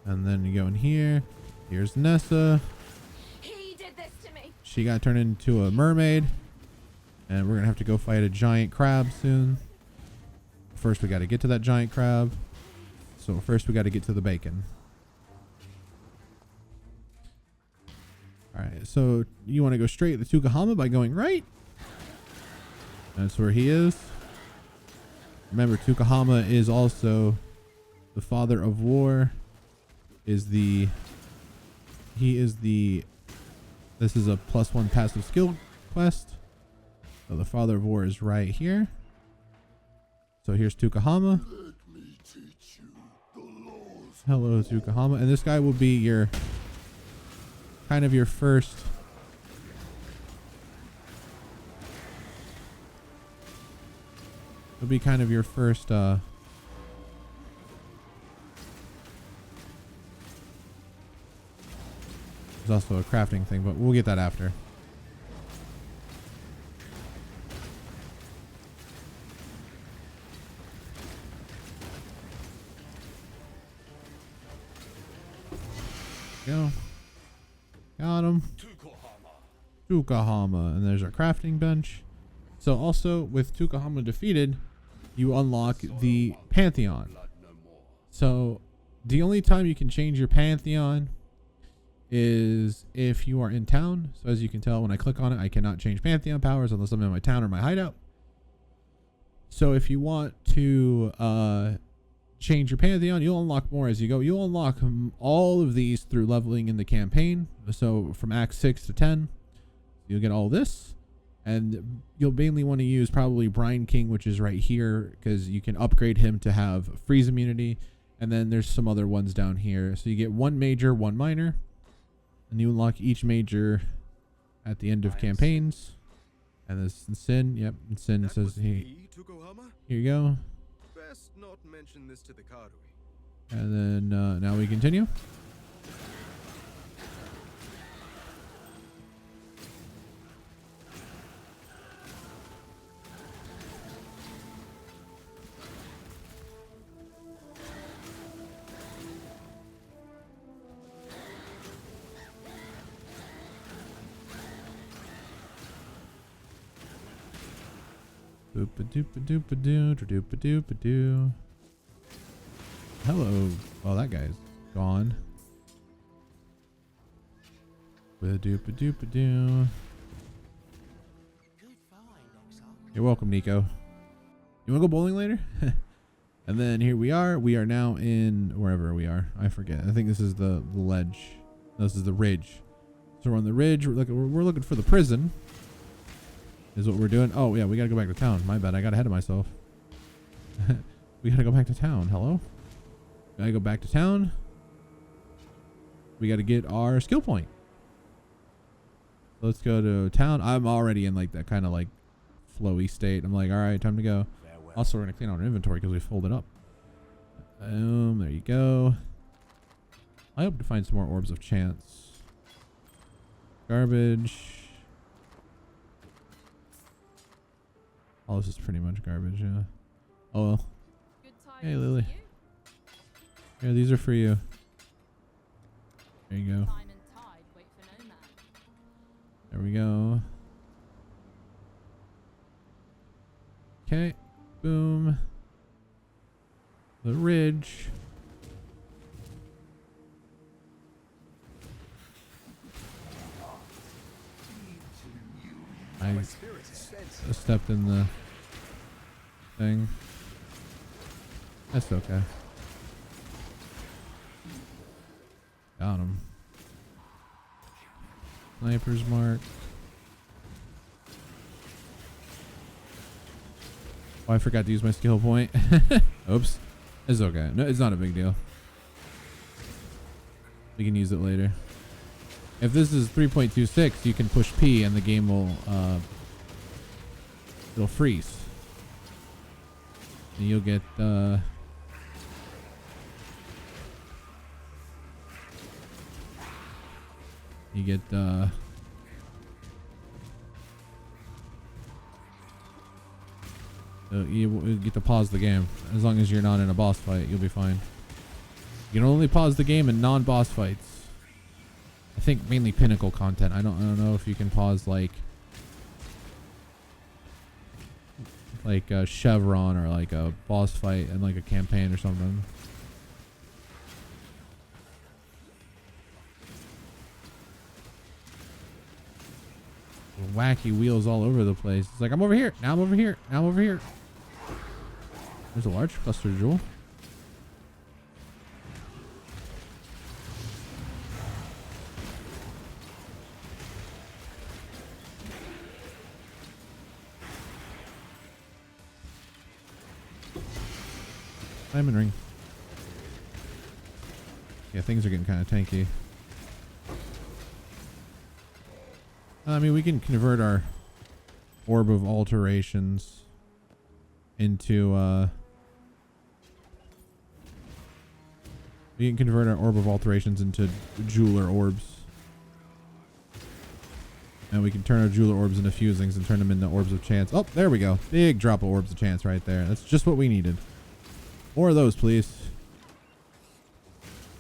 And then you go in here. Here's Nessa. He did this to me. She got turned into a mermaid. And we're going to have to go fight a giant crab soon. First, we got to get to that giant crab. So first, we got to get to the bacon. Alright, so you want to go straight to Tukahama by going right. That's where he is. Remember, Tukahama is also the father of war. This is a +1 passive skill quest. So the father of war is right here. So here's Tukahama. Hello, Tukahama. And this guy will be your kind of your first there's also a crafting thing, but we'll get that after. Go. Got him. Tukahama. And there's our crafting bench. So also with Tukahama defeated, you unlock the Pantheon. So the only time you can change your Pantheon is if you are in town. So as you can tell, when I click on it, I cannot change Pantheon powers unless I'm in my town or my hideout. So if you want to change your Pantheon. You'll unlock more as you go. You'll unlock all of these through leveling in the campaign. So from Act 6 to 10, you'll get all this. And you'll mainly want to use probably Brine King, which is right here, because you can upgrade him to have freeze immunity. And then there's some other ones down here. So you get one major, one minor. And you unlock each major at the end of campaigns. And this is Sin. Yep. And Sin says, hey, here you go. Best not mention this to the Karui. And then now we continue. Boop-a-doop-a-doop-a-doo-doo-doo-doo. Hello. Oh, that guy's gone. Ba-doop-a-doop-a-doo. You're welcome, Nico. You want to go bowling later? And then here we are. We are now in wherever we are. I forget. I think this is the ledge. No, this is the ridge. So we're on the ridge. We're looking for the prison. Is what we're doing. Oh yeah, we gotta go back to town. My bad. I got ahead of myself. We gotta go back to town. Hello? We gotta go back to town. We gotta get our skill point. Let's go to town. I'm already in like that kind of like flowy state. I'm like, all right, time to go. Also, we're gonna clean out our inventory because we folded up. Boom. There you go. I hope to find some more orbs of chance. Garbage. All this is pretty much garbage, yeah. Oh well. Hey Lily. Here, these are for you. There you go. There we go. Okay. Boom. The ridge. I stepped in the thing. That's okay. Got him. Sniper's mark. Oh, I forgot to use my skill point. Oops. It's okay. No, it's not a big deal. We can use it later. If this is 3.26, you can push P and the game will it'll freeze. And you'll get you get you get to pause the game. As long as you're not in a boss fight, you'll be fine. You can only pause the game in non-boss fights. I think mainly pinnacle content. I don't know if you can pause like a Chevron or like a boss fight and like a campaign or something. Wacky wheels all over the place. It's like, I'm over here. Now I'm over here. Now I'm over here. There's a large cluster jewel. Diamond ring. Yeah, things are getting kind of tanky. I mean, we can convert our orb of alterations into we can convert our orb of alterations into jeweler orbs. And we can turn our jeweler orbs into fusings and turn them into orbs of chance. Oh, there we go. Big drop of orbs of chance right there. That's just what we needed. More of those, please.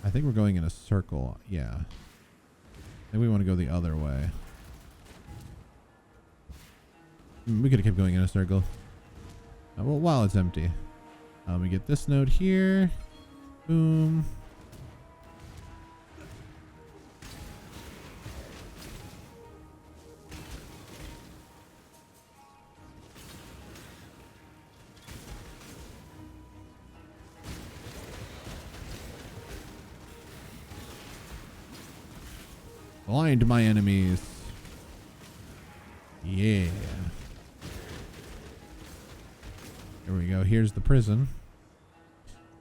I think we're going in a circle. Yeah. I think we want to go the other way. We could have kept going in a circle. Well, while it's empty. We get this node here. Boom. Blind my enemies. Yeah. Here we go. Here's the prison.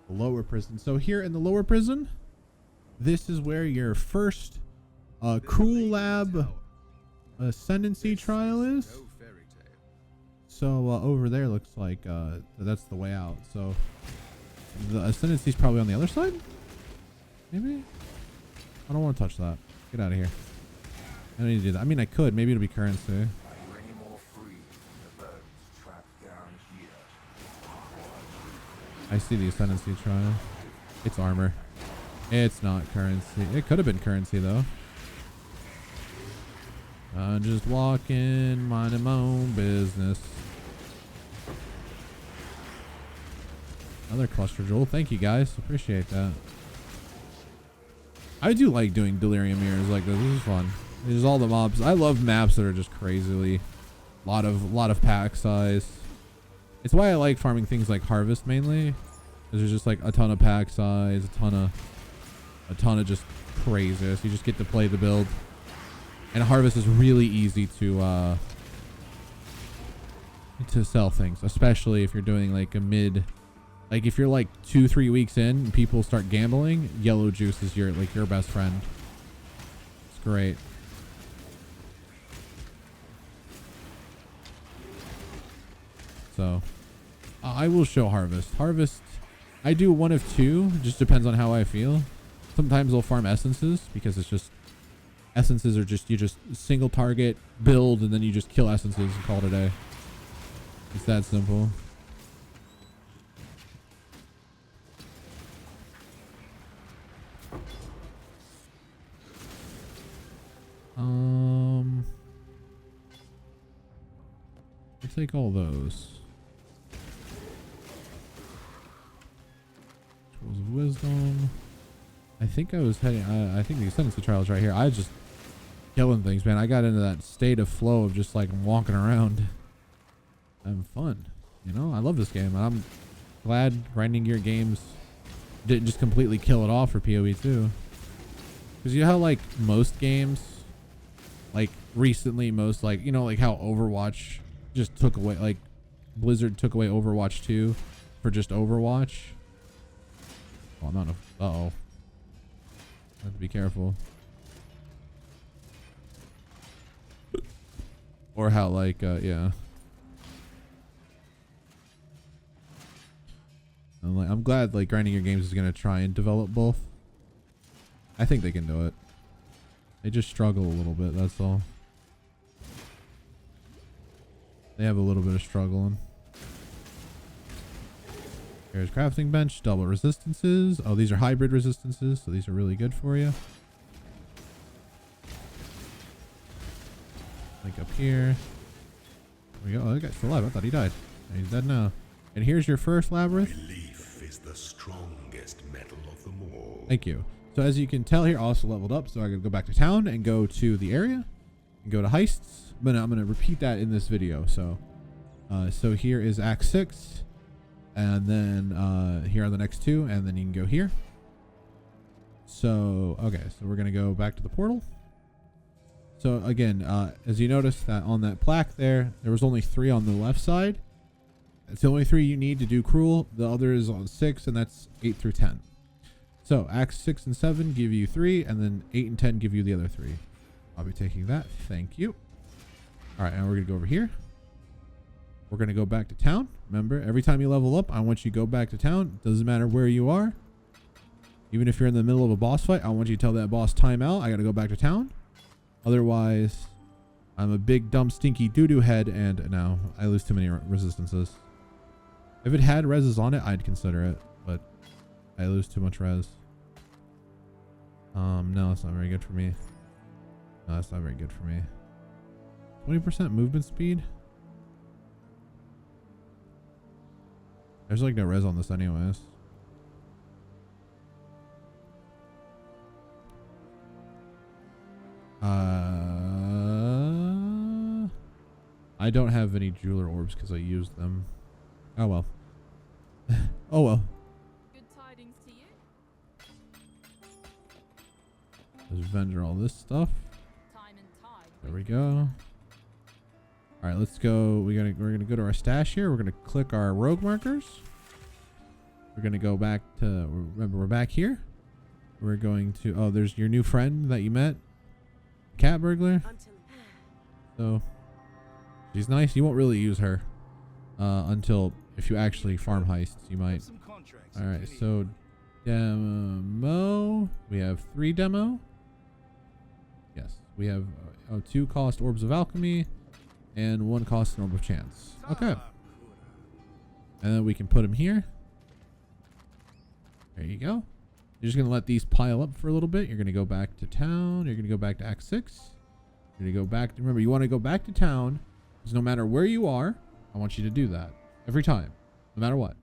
The lower prison. So here in the lower prison, this is where your first cruel lab ascendancy trial is. No fairy tale. So over there looks like that's the way out. So the ascendancy is probably on the other side. Maybe. I don't want to touch that. Get out of here. I don't need to do that. I mean, I could. Maybe it'll be currency. Are you any more free than the birds trapped down here? I see the ascendancy trial. It's armor. It's not currency. It could have been currency though. Just walking, minding my own business. Another cluster jewel. Thank you guys. Appreciate that. I do like doing delirium mirrors like this. This is fun. There's all the mobs. I love maps that are just crazily lot of pack size. It's why I like farming things like Harvest mainly. There's just like a ton of pack size, a ton of just craziness. You just get to play the build. And Harvest is really easy to sell things, especially if you're doing like a mid. Like if you're like 2-3 weeks in and people start gambling, yellow juice is your best friend. It's great. So I will show Harvest. Harvest, I do one of two. It just depends on how I feel. Sometimes I'll farm essences because it's just essences are just, you just single target build and then you just kill essences and call it a day. It's that simple. I'll take all those. Tools of wisdom. I think I was heading. I think the ascendancy trial is right here. I was just killing things, man. I got into that state of flow of just like walking around, having fun. You know, I love this game, and I'm glad Grinding Gear Games didn't just completely kill it off for PoE too. Because you know how like most games, like recently, most like you know like how Overwatch just took away, like Blizzard took away Overwatch 2 for just Overwatch. Oh, I'm not. Uh-oh. I have to be careful. Or how like yeah. I'm glad like Grinding Your Games is gonna try and develop both. I think they can do it. They just struggle a little bit, that's all. They have a little bit of struggling. Here's crafting bench, double resistances. Oh, these are hybrid resistances, so these are really good for you. Like up here. There we go. Oh, that guy's still alive. I thought he died. He's dead now. And here's your first labyrinth. Belief is the strongest metal of them all. Thank you. So as you can tell here, I also leveled up. So I gotta go back to town and go to the area and go to heists. But I'm gonna repeat that in this video. So, so here is Act 6, and then here are the next two, and then you can go here. So okay, so we're gonna go back to the portal. So again, as you notice that on that plaque there was only 3 on the left side. It's the only 3 you need to do cruel. The other is on 6, and that's 8 through 10. So Acts 6 and 7 give you 3, and then 8 and 10 give you the other 3. I'll be taking that. Thank you. All right, and we're gonna go over here. We're gonna go back to town. Remember, every time you level up, I want you to go back to town. Doesn't matter where you are. Even if you're in the middle of a boss fight, I want you to tell that boss time out. I gotta go back to town. Otherwise, I'm a big dumb stinky doo-doo head, and no, I lose too many resistances. If it had reses on it, I'd consider it, but I lose too much res. No, that's not very good for me. No, that's not very good for me. 20% movement speed? There's like no res on this anyways. I don't have any jeweler orbs because I used them. Oh well. Oh well. Good tidings to you. Let's vendor all this stuff. There we go. All right, let's go. We're gonna go to our stash here. We're gonna click our rogue markers. We're gonna go back to. Remember, we're back here. We're going to. Oh, there's your new friend that you met, cat burglar. So she's nice. You won't really use her until if you actually farm heists, you might. All right, so demo. We have 3 demo. Yes, we have 2 cost orbs of alchemy. And 1 cost an orb of chance. Okay. And then we can put them here. There you go. You're just going to let these pile up for a little bit. You're going to go back to town. You're going to go back to Act 6. You're going to go back. Remember, you want to go back to town. Because no matter where you are, I want you to do that. Every time. No matter what.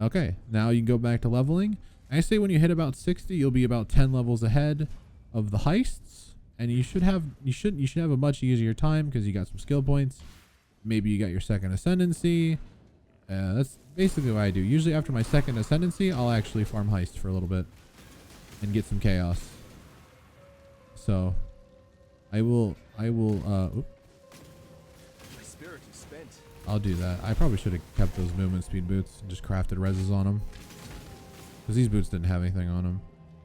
Okay. Now you can go back to leveling. I say when you hit about 60, you'll be about 10 levels ahead of the heists. And you should have a much easier time because you got some skill points. Maybe you got your second ascendancy. That's basically what I do. Usually after my second ascendancy, I'll actually farm heist for a little bit and get some chaos. So I will My spirit is spent. I'll do that. I probably should have kept those movement speed boots and just crafted reses on them because these boots didn't have anything on them.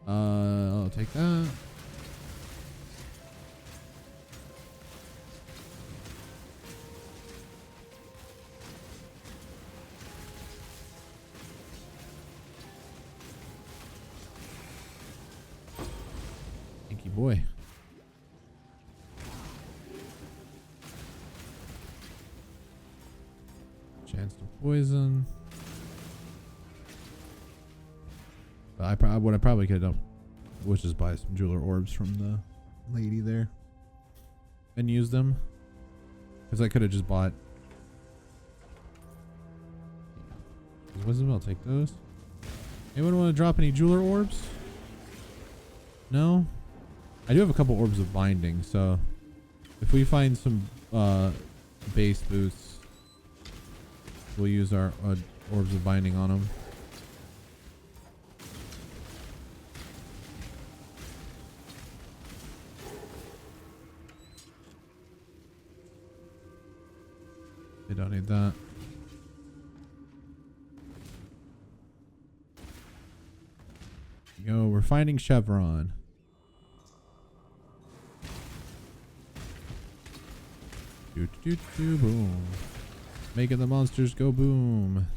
I'll take that. Boy. Chance to poison. But what I probably could have done was just buy some jeweler orbs from the lady there and use them. Because I could have just bought. Wisdom, I'll take those. Anyone want to drop any jeweler orbs? No? I do have a couple orbs of binding, so if we find some base boots, we'll use our orbs of binding on them. They don't need that. There you go. We're finding Chevron. Boom. Making the monsters go boom.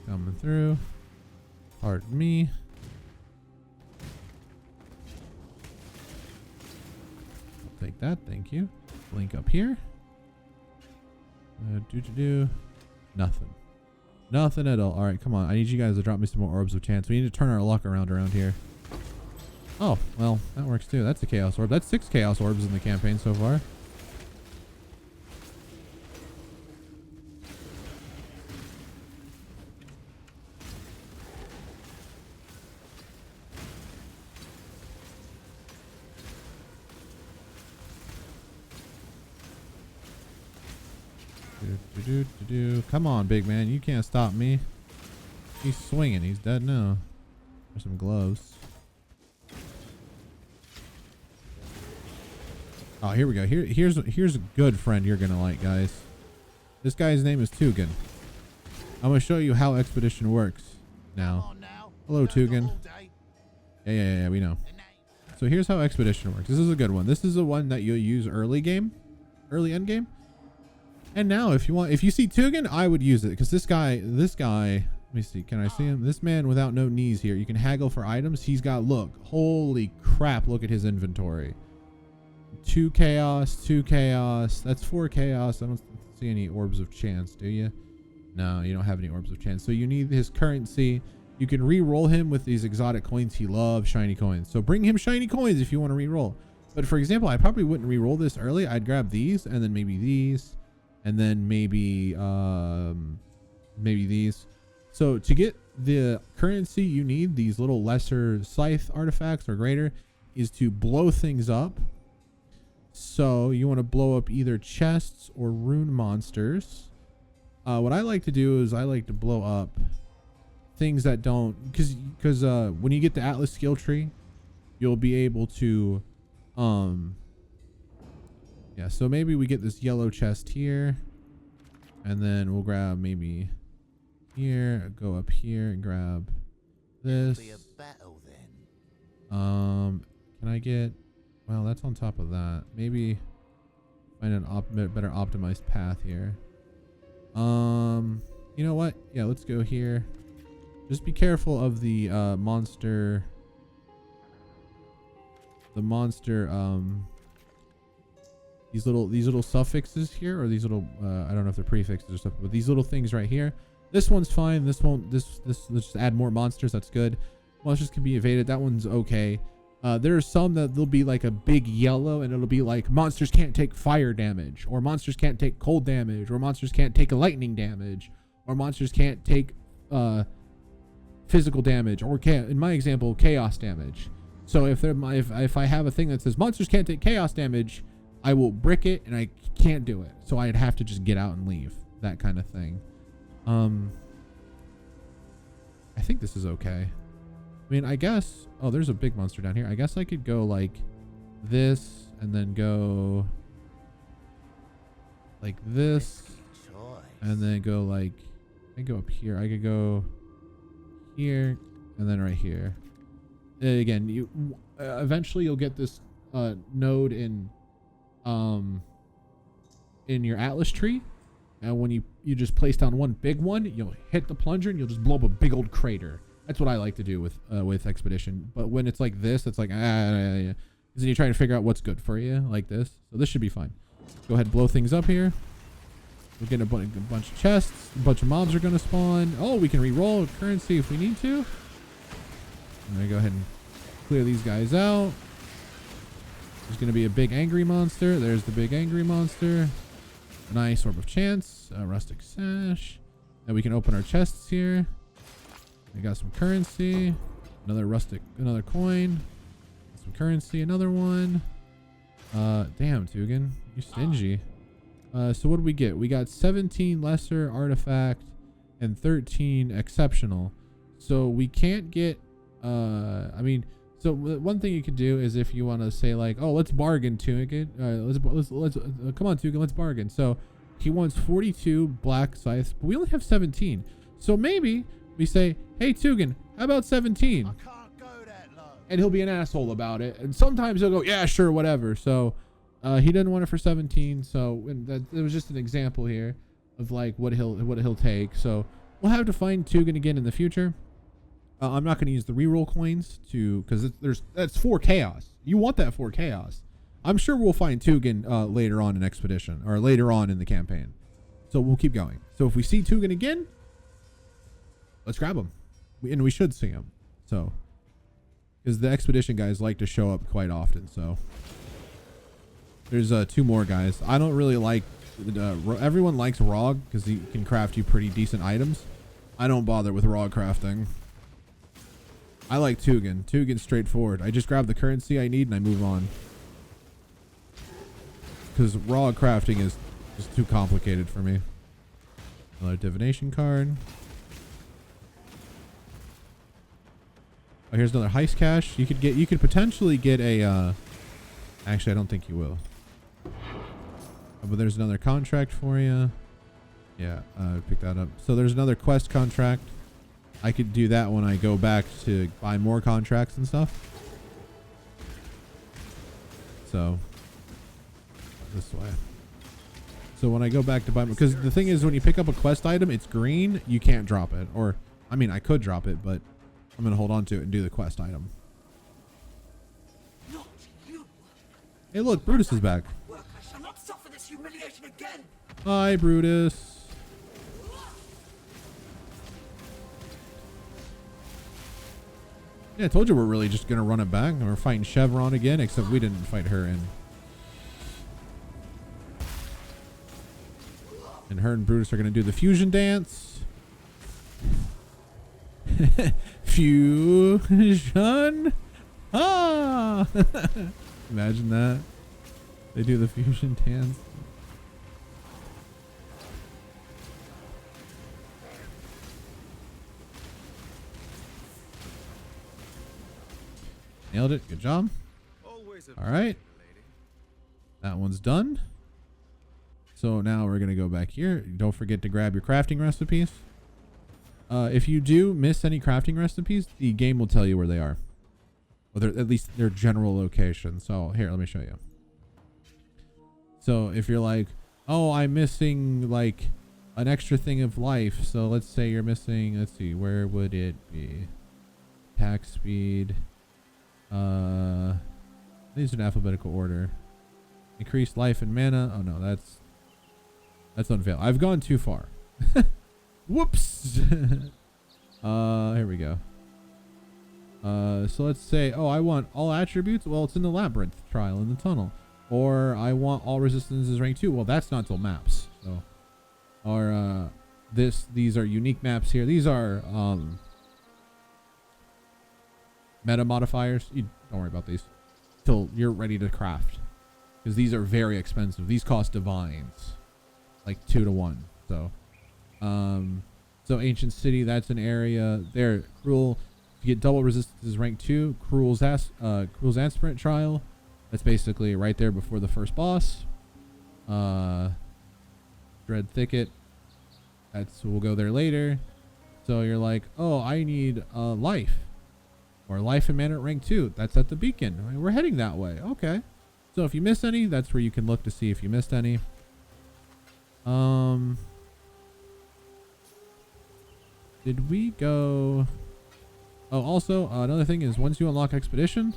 Coming through. Pardon me. Take that, thank you. Link up here. Nothing at all. All right, come on. I need you guys to drop me some more orbs of chance. We need to turn our luck around here. Oh, well, that works too. That's a chaos orb. That's 6 chaos orbs in the campaign so far. Come on, big man. You can't stop me. He's swinging. He's dead now. There's some gloves. Oh, here we go. Here's a good friend you're gonna like, guys. This guy's name is Tugan. I'm gonna show you how expedition works now. Hello, Tugan. Yeah, we know. So here's how expedition works. This is a good one. This is the one that you'll use early end game. And now if you see Tugan, I would use it because this guy, let me see. Can I see him? This man without no knees here. You can haggle for items. He's got, look, holy crap. Look at his inventory. 2 chaos, 2 chaos. That's 4 chaos. I don't see any orbs of chance, do you? No, you don't have any orbs of chance. So you need his currency. You can re-roll him with these exotic coins. He loves shiny coins. So bring him shiny coins if you want to re-roll. But for example, I probably wouldn't re-roll this early. I'd grab these and then maybe these. And then maybe these. So to get the currency you need, these little lesser scythe artifacts or greater, is to blow things up. So you want to blow up either chests or rune monsters. What I like to do is I like to blow up things that don't, because when you get the Atlas skill tree, you'll be able to yeah, so maybe we get this yellow chest here, and then we'll grab maybe here, go up here and grab this. Be a battle then. Can I get, well, that's on top of that. Maybe find an better optimized path here. You know what? Yeah, let's go here. Just be careful of the monster. The monster, these little suffixes here, or these little I don't know if they're prefixes or stuff, but these little things right here. This one's fine. This won't. This let's just add more monsters. That's good. Monsters can be evaded. That one's okay. There are some that they'll be like a big yellow, and it'll be like monsters can't take fire damage, or monsters can't take cold damage, or monsters can't take lightning damage, or monsters can't take physical damage, or in my example, chaos damage. So if I have a thing that says monsters can't take chaos damage, I will brick it, and I can't do it. So I'd have to just get out and leave. That kind of thing. I think this is okay. I mean, I guess, oh, there's a big monster down here. I guess I could go like this and then go like this and then go like, I can go up here. I could go here and then right here. Again, you eventually you'll get this node in your Atlas tree, and when you just place down one big one, you'll hit the plunger and you'll just blow up a big old crater. That's what I like to do with Expedition. But when it's like this, it's like then you're trying to figure out what's good for you, like this. So this should be fine. Go ahead and blow things up here. We're getting a bunch of chests. A bunch of mobs are going to spawn. Oh, we can re-roll currency if we need to. I'm going to go ahead and clear these guys out. There's going to be a big angry monster. There's the big angry monster. Nice orb of chance. Rustic sash. Now we can open our chests here. We got some currency. Another coin. Some currency. Another one. Damn, Tugan. You're stingy. So what did we get? We got 17 lesser artifact and 13 exceptional. So we can't get, I mean, so one thing you could do is if you want to say like, oh, let's bargain, Tugan. Let's come on, Tugan, let's bargain. So he wants 42 black scythes, but we only have 17. So maybe we say, hey, Tugan, how about 17? I can't go that low. And he'll be an asshole about it. And sometimes he'll go, yeah, sure, whatever. So he doesn't want it for 17. So it was just an example here of like what he'll take. So we'll have to find Tugan again in the future. I'm not going to use the reroll coins because that's 4 chaos. You want that 4 chaos. I'm sure we'll find Tugan later on in Expedition or later on in the campaign. So we'll keep going. So if we see Tugan again, let's grab him. And we should see him. So, because the Expedition guys like to show up quite often. So there's 2 more guys. I don't really like, everyone likes Rog because he can craft you pretty decent items. I don't bother with Rog crafting. I like Tugan. Tugan's straightforward. I just grab the currency I need and I move on. Because Rog crafting is just too complicated for me. Another divination card. Oh, here's another heist cache. You could potentially get a actually I don't think you will. Oh, but there's another contract for you. Yeah, pick that up. So there's another quest contract. I could do that when I go back to buy more contracts and stuff. So this way. So when I go back to buy, because the thing is when you pick up a quest item, it's green, you can't drop it. Or, I mean, I could drop it, but I'm going to hold on to it and do the quest item. Not you. Hey, look, Brutus is back. I shall not suffer this humiliation again. Hi, Brutus. Yeah, I told you we're really just going to run it back. We're fighting Chevron again, except we didn't fight her in. And her and Brutus are going to do the fusion dance. Fusion. Ah! Imagine that. They do the fusion dance. Nailed it. Good job. Always a All right. pleasure, lady. That one's done. So now we're going to go back here. Don't forget to grab your crafting recipes. If you do miss any crafting recipes, the game will tell you where they are. Or at least their general location. So here, let me show you. So if you're like, oh, I'm missing like an extra thing of life. So let's say you're missing, let's see, where would it be? Attack speed. These are in alphabetical order. Increased life and mana. Oh no, that's unfail. I've gone too far. Whoops. Here we go. So let's say, oh, I want all attributes. Well, it's in the labyrinth trial in the tunnel. Or I want all resistances rank 2. Well, that's not till maps. So, or these are unique maps here. These are meta modifiers. You don't worry about these till you're ready to craft, because these are very expensive. These cost divines, like 2 to 1. So, so ancient city. That's an area there. Cruel. You get double resistances rank 2. Cruel's aspirant trial. That's basically right there before the first boss. Dread thicket. We'll go there later. So you're like, oh, I need life, or life and mana at rank 2. That's at the beacon. We're heading that way. Okay. So if you miss any, that's where you can look to see if you missed any. Did we go? Oh, also another thing is, once you unlock expedition,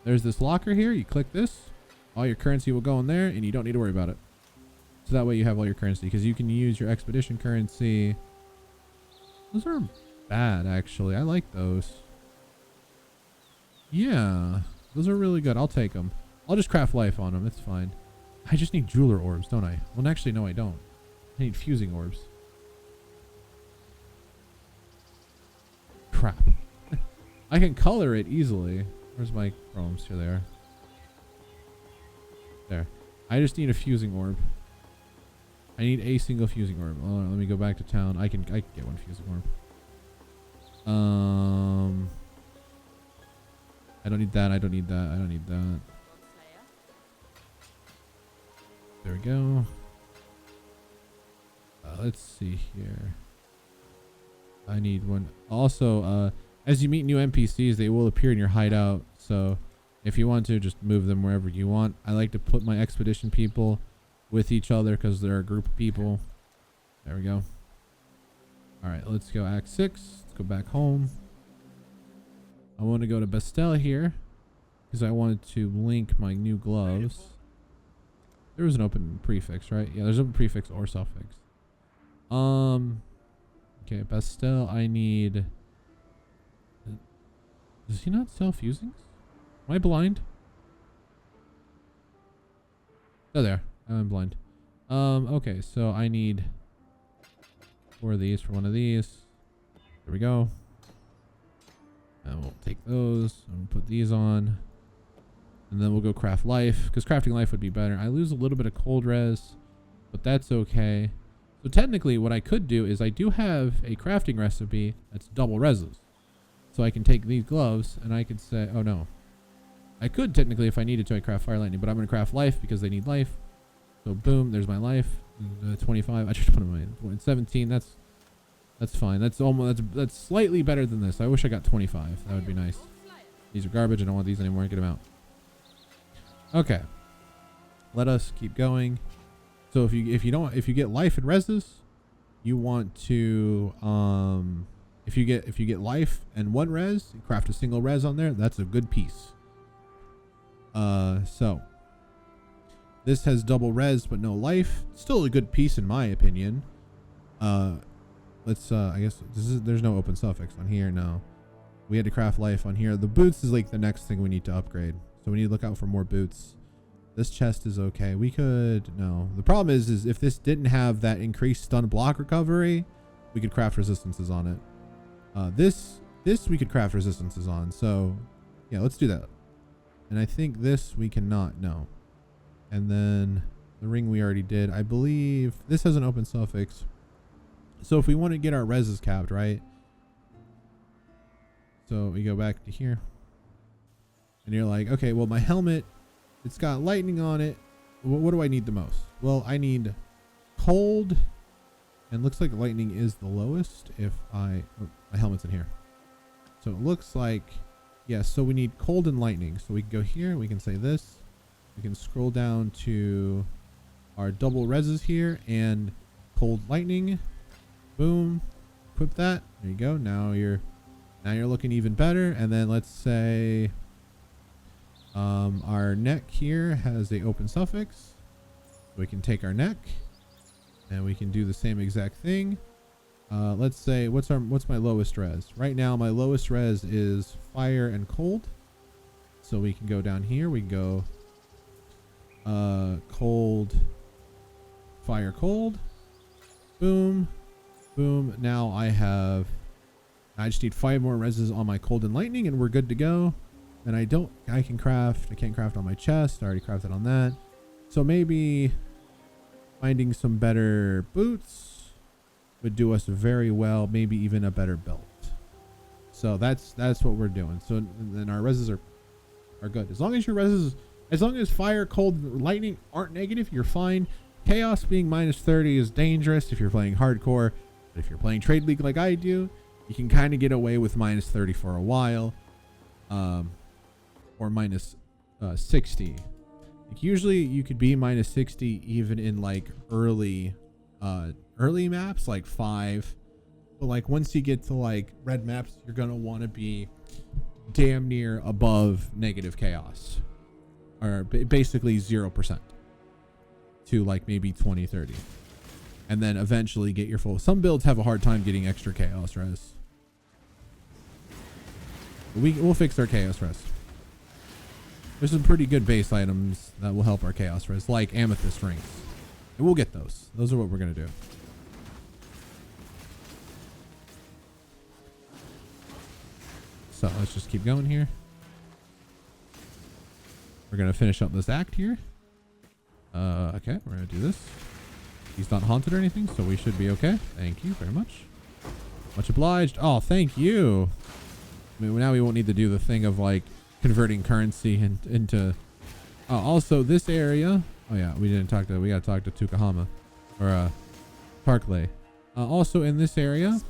there's this locker here. You click this, all your currency will go in there, and you don't need to worry about it. So that way you have all your currency, because you can use your expedition currency. Those aren't bad, actually. I like those. Yeah, those are really good. I'll take them. I'll just craft life on them. It's fine. I just need jeweler orbs, don't I? Well, actually, no, I don't. I need fusing orbs. Crap. I can color it easily. Where's my chromes? Here they are. There. I just need a fusing orb. I need a single fusing orb. Hold on, let me go back to town. I can get one fusing orb. I don't need that. I don't need that. I don't need that. There we go. Let's see here. I need one. Also, as you meet new NPCs, they will appear in your hideout. So if you want to, just move them wherever you want. I like to put my expedition people with each other because they're a group of people. There we go. All right, let's go Act 6. Let's go back home. I want to go to Bastel here because I wanted to link my new gloves. There was an open prefix, right? Yeah, there's an open prefix or suffix. Okay, Bastel, I need... Does he not sell fusings? Am I blind? Oh, there. I'm blind. Okay, so I need 4 of these for one of these. There we go. And we'll take those and put these on. And then we'll go craft life, because crafting life would be better. I lose a little bit of cold res, but that's okay. So technically what I could do is I do have a crafting recipe that's double reses. So I can take these gloves and I could say, oh no. I could technically, if I needed to, I craft fire lightning, but I'm going to craft life because they need life. So boom, there's my life. 25. I just put in my 17. That's fine. That's almost that's slightly better than this. I wish I got 25. That would be nice. These are garbage. I don't want these anymore. Get them out. Okay. Let us keep going. So if you get life and reses, you want to if you get life and 1 res, you craft a single res on there. That's a good piece. So this has double res but no life. Still a good piece in my opinion. Let's I guess there's no open suffix on here. No, we had to craft life on here. The boots is like the next thing we need to upgrade, so we need to look out for more boots. This chest is okay. We could no. The problem is if this didn't have that increased stun block recovery, we could craft resistances on it. This we could craft resistances on. So yeah, let's do that. And I think this we cannot, no. And then the ring we already did. I believe this has an open suffix. So if we want to get our reses capped, right? So we go back to here. And you're like, okay, well, my helmet, it's got lightning on it. What do I need the most? Well, I need cold. And looks like lightning is the lowest if I... Oh, my helmet's in here. So it looks like... Yes, so we need cold and lightning. So we can go here. We can say this. We can scroll down to our double reses here. And cold lightning. Boom. Equip that. There you go. Now you're looking even better. And then let's say... our neck here has a open suffix. We can take our neck and we can do the same exact thing. Let's say what's my lowest res? Right now my lowest res is fire and cold. So we can go down here. We can go cold, fire, cold. Boom, boom. Now I just need 5 more reses on my cold and lightning and we're good to go. And I can't craft on my chest. I already crafted on that. So maybe finding some better boots would do us very well. Maybe even a better belt. So that's what we're doing. So then our reses are good. As long as your reses, as long as fire, cold, lightning aren't negative, you're fine. Chaos being -30 is dangerous if you're playing hardcore. But if you're playing Trade League like I do, you can kind of get away with -30 for a while. Or -60. Like usually you could be -60 even in like early maps like 5, but like once you get to like red maps, you're gonna want to be damn near above negative chaos, or basically 0% to like maybe 20-30, and then eventually get your full. Some builds have a hard time getting extra chaos res. We'll fix our chaos res. There's some pretty good base items that will help our chaos res, like amethyst rings. And we'll get those. Those are what we're going to do. So let's just keep going here. We're going to finish up this act here. Okay, we're going to do this. He's not haunted or anything, so we should be okay. Thank you very much. Much obliged. Oh, thank you. I mean, now we won't need to do the thing of like converting currency into also this area. Oh yeah, we gotta talk to Tukahama or Parkley. Also in this area,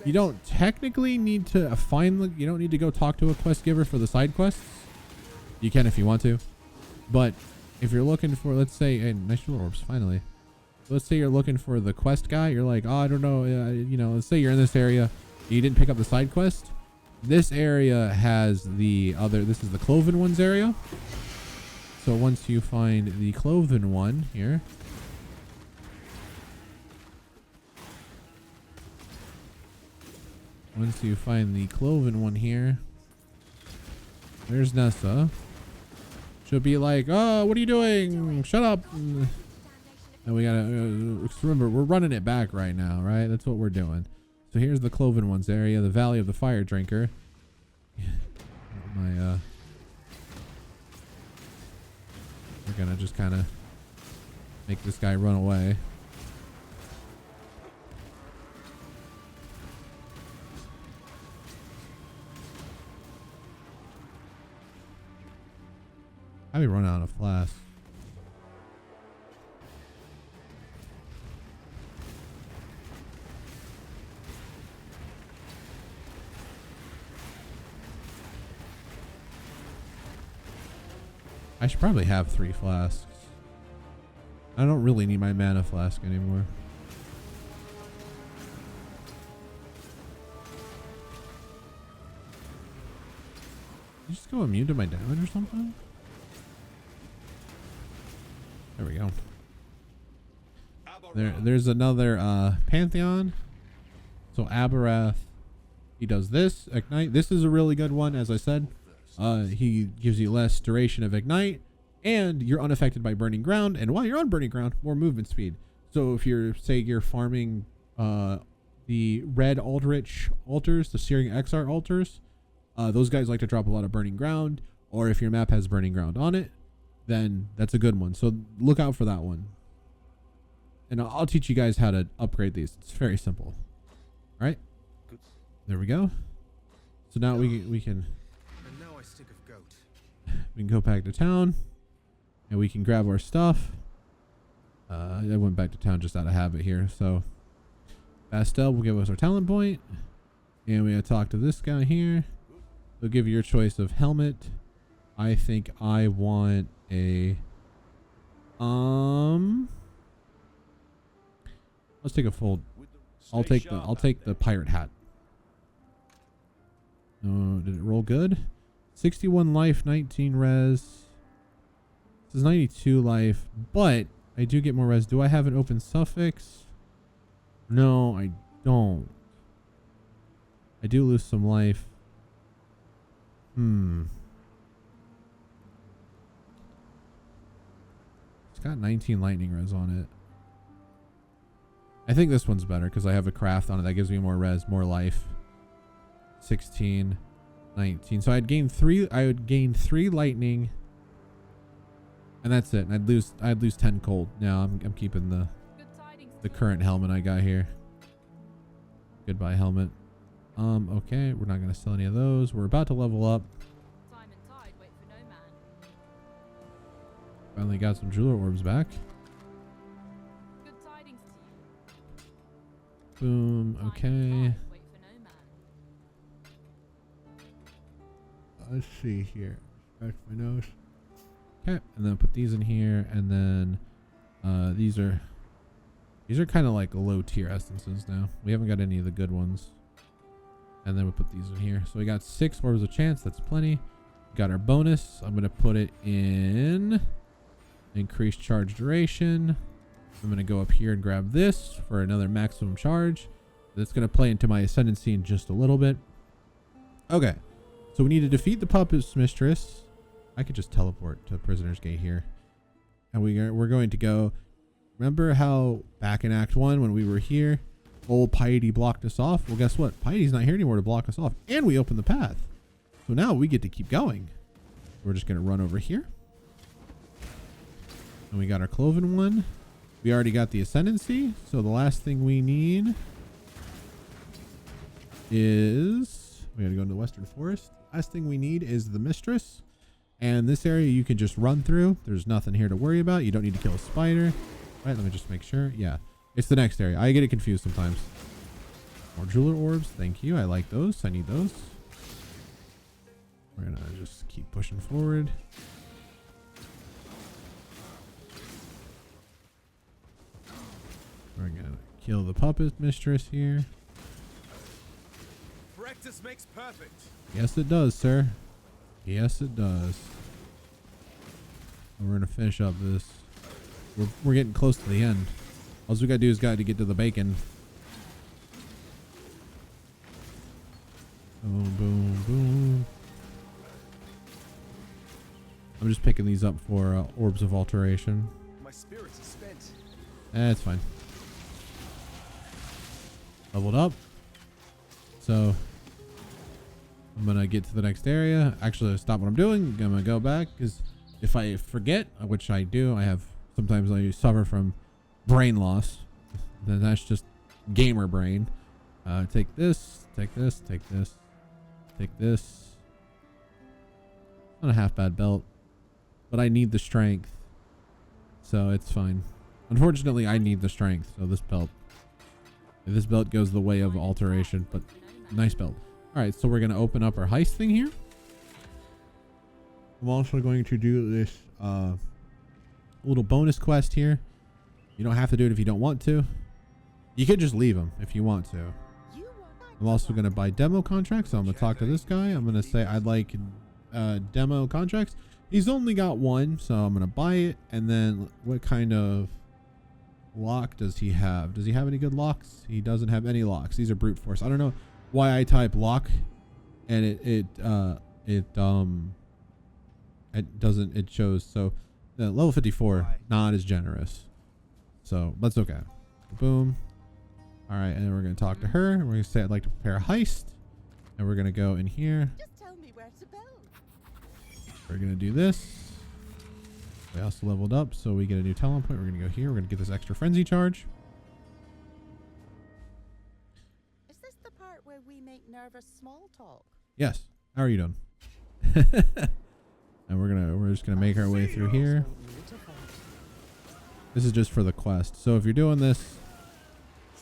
you don't technically need to you don't need to go talk to a quest giver for the side quests. You can if you want to, but if you're looking for, let's say, hey, nice orbs finally. Let's say you're looking for the quest guy. You're like, oh, I don't know, you know, let's say you're in this area, you didn't pick up the side quest. This area has this is the Cloven Ones area. So once you find the Cloven one here. Once you find the Cloven one here. There's Nessa. She'll be like, oh, what are you doing? Shut up. And we gotta, remember, we're running it back right now, right? That's what we're doing. So here's the Cloven Ones area, the Valley of the Fire Drinker. We're gonna just kind of make this guy run away. How do we run out of flasks? I should probably have 3 flasks. I don't really need my mana flask anymore. Did you just go immune to my damage or something? There we go. There's another Pantheon. So Abarath, he does this, Ignite. This is a really good one, as I said. He gives you less duration of Ignite, and you're unaffected by Burning Ground. And while you're on Burning Ground, more movement speed. So if you're, say you're farming the red Aldrich altars, the Searing Exar altars, those guys like to drop a lot of Burning Ground. or if your map has burning ground on it, then that's a good one. So look out for that one. And I'll teach you guys how to upgrade these. It's very simple. All right. There we go. So now we can And now I stick of goat. we can go back to town and we can grab our stuff. I went back to town just out of habit here. So Bastel will give us our talent point. And we gotta talk to this guy here. They'll give you your choice of helmet. I think I want a let's take a full. I'll take the pirate hat. No, did it roll good? 61 life, 19 res. This is 92 life, but I do get more res. Do I have an open suffix? No, I don't. I do lose some life. It's got 19 lightning res on it. I think this one's better because I have a craft on it that gives me more res, more life. 16, 19. So I'd gain 3. I would gain 3 lightning, and that's it. And I'd lose 10 cold. Now I'm keeping the current helmet I got here. Goodbye helmet. Okay, we're not gonna sell any of those. We're about to level up. Time and tide wait for no man. Finally got some jeweler orbs back. Good tidings to you. Boom. Time and Okay. tide wait for no man. Let's see here. Scratch my nose. Okay, and then put these in here, and then these are kind of like low tier essences now. We haven't got any of the good ones. And then we'll put these in here. So we got 6 orbs of chance. That's plenty. Got our bonus. I'm gonna put it in increased charge duration. I'm gonna go up here and grab this for another maximum charge. That's gonna play into my ascendancy in just a little bit. Okay. So we need to defeat the puppet's mistress. I could just teleport to Prisoner's Gate here. And we're going to go. Remember how back in Act 1 when we were here, old Piety blocked us off? Well, guess what? Piety's not here anymore to block us off. And we opened the path. So now we get to keep going. We're just going to run over here. And we got our Cloven one. We already got the Ascendancy. So the last thing we need is... we got to go into the Western Forest. Last thing we need is the Mistress. And this area you can just run through. There's nothing here to worry about. You don't need to kill a spider. Right, let me just make sure. Yeah, it's the next area. I get it confused sometimes. More jeweler orbs. Thank you. I like those. I need those. We're going to just keep pushing forward. We're going to kill the puppet mistress here. Practice makes perfect. Yes, it does, sir. Yes, it does. And we're going to finish up this. We're getting close to the end. All we got to do is got to get to the bacon. Boom, boom, boom. I'm just picking these up for orbs of alteration. My spirit is spent. It's fine. Leveled up. So I'm gonna get to the next area. Actually, stop what I'm doing. I'm gonna go back because if I forget, which I do, sometimes I suffer from brain loss. Then that's just gamer brain. Take this, take this, take this, take this. Not a half bad belt, but I need the strength, so it's fine. Unfortunately, I need the strength, so this belt goes the way of alteration, but nice belt. All right, so we're gonna open up our heist thing here. I'm also going to do this little bonus quest here. You don't have to do it if you don't want to. You could just leave them if you want to. I'm also going to buy demo contracts. So I'm going to talk to this guy. I'm going to say I'd like demo contracts. He's only got one, so I'm going to buy it. And then what kind of lock does he have? Does he have any good locks? He doesn't have any locks. These are brute force. I don't know why I type lock and it doesn't, it shows. So level 54, not as generous. So that's okay. Boom. All right, and then we're gonna talk to her. We're gonna say I'd like to prepare a heist, and we're gonna go in here. Just tell me where to go. We're gonna do this. We also leveled up, so we get a new talent point. We're gonna go here. We're gonna get this extra frenzy charge. Is this the part where we make nervous small talk? Yes. How are you doing? And we're just gonna make our way through here. This is just for the quest. So if you're doing this,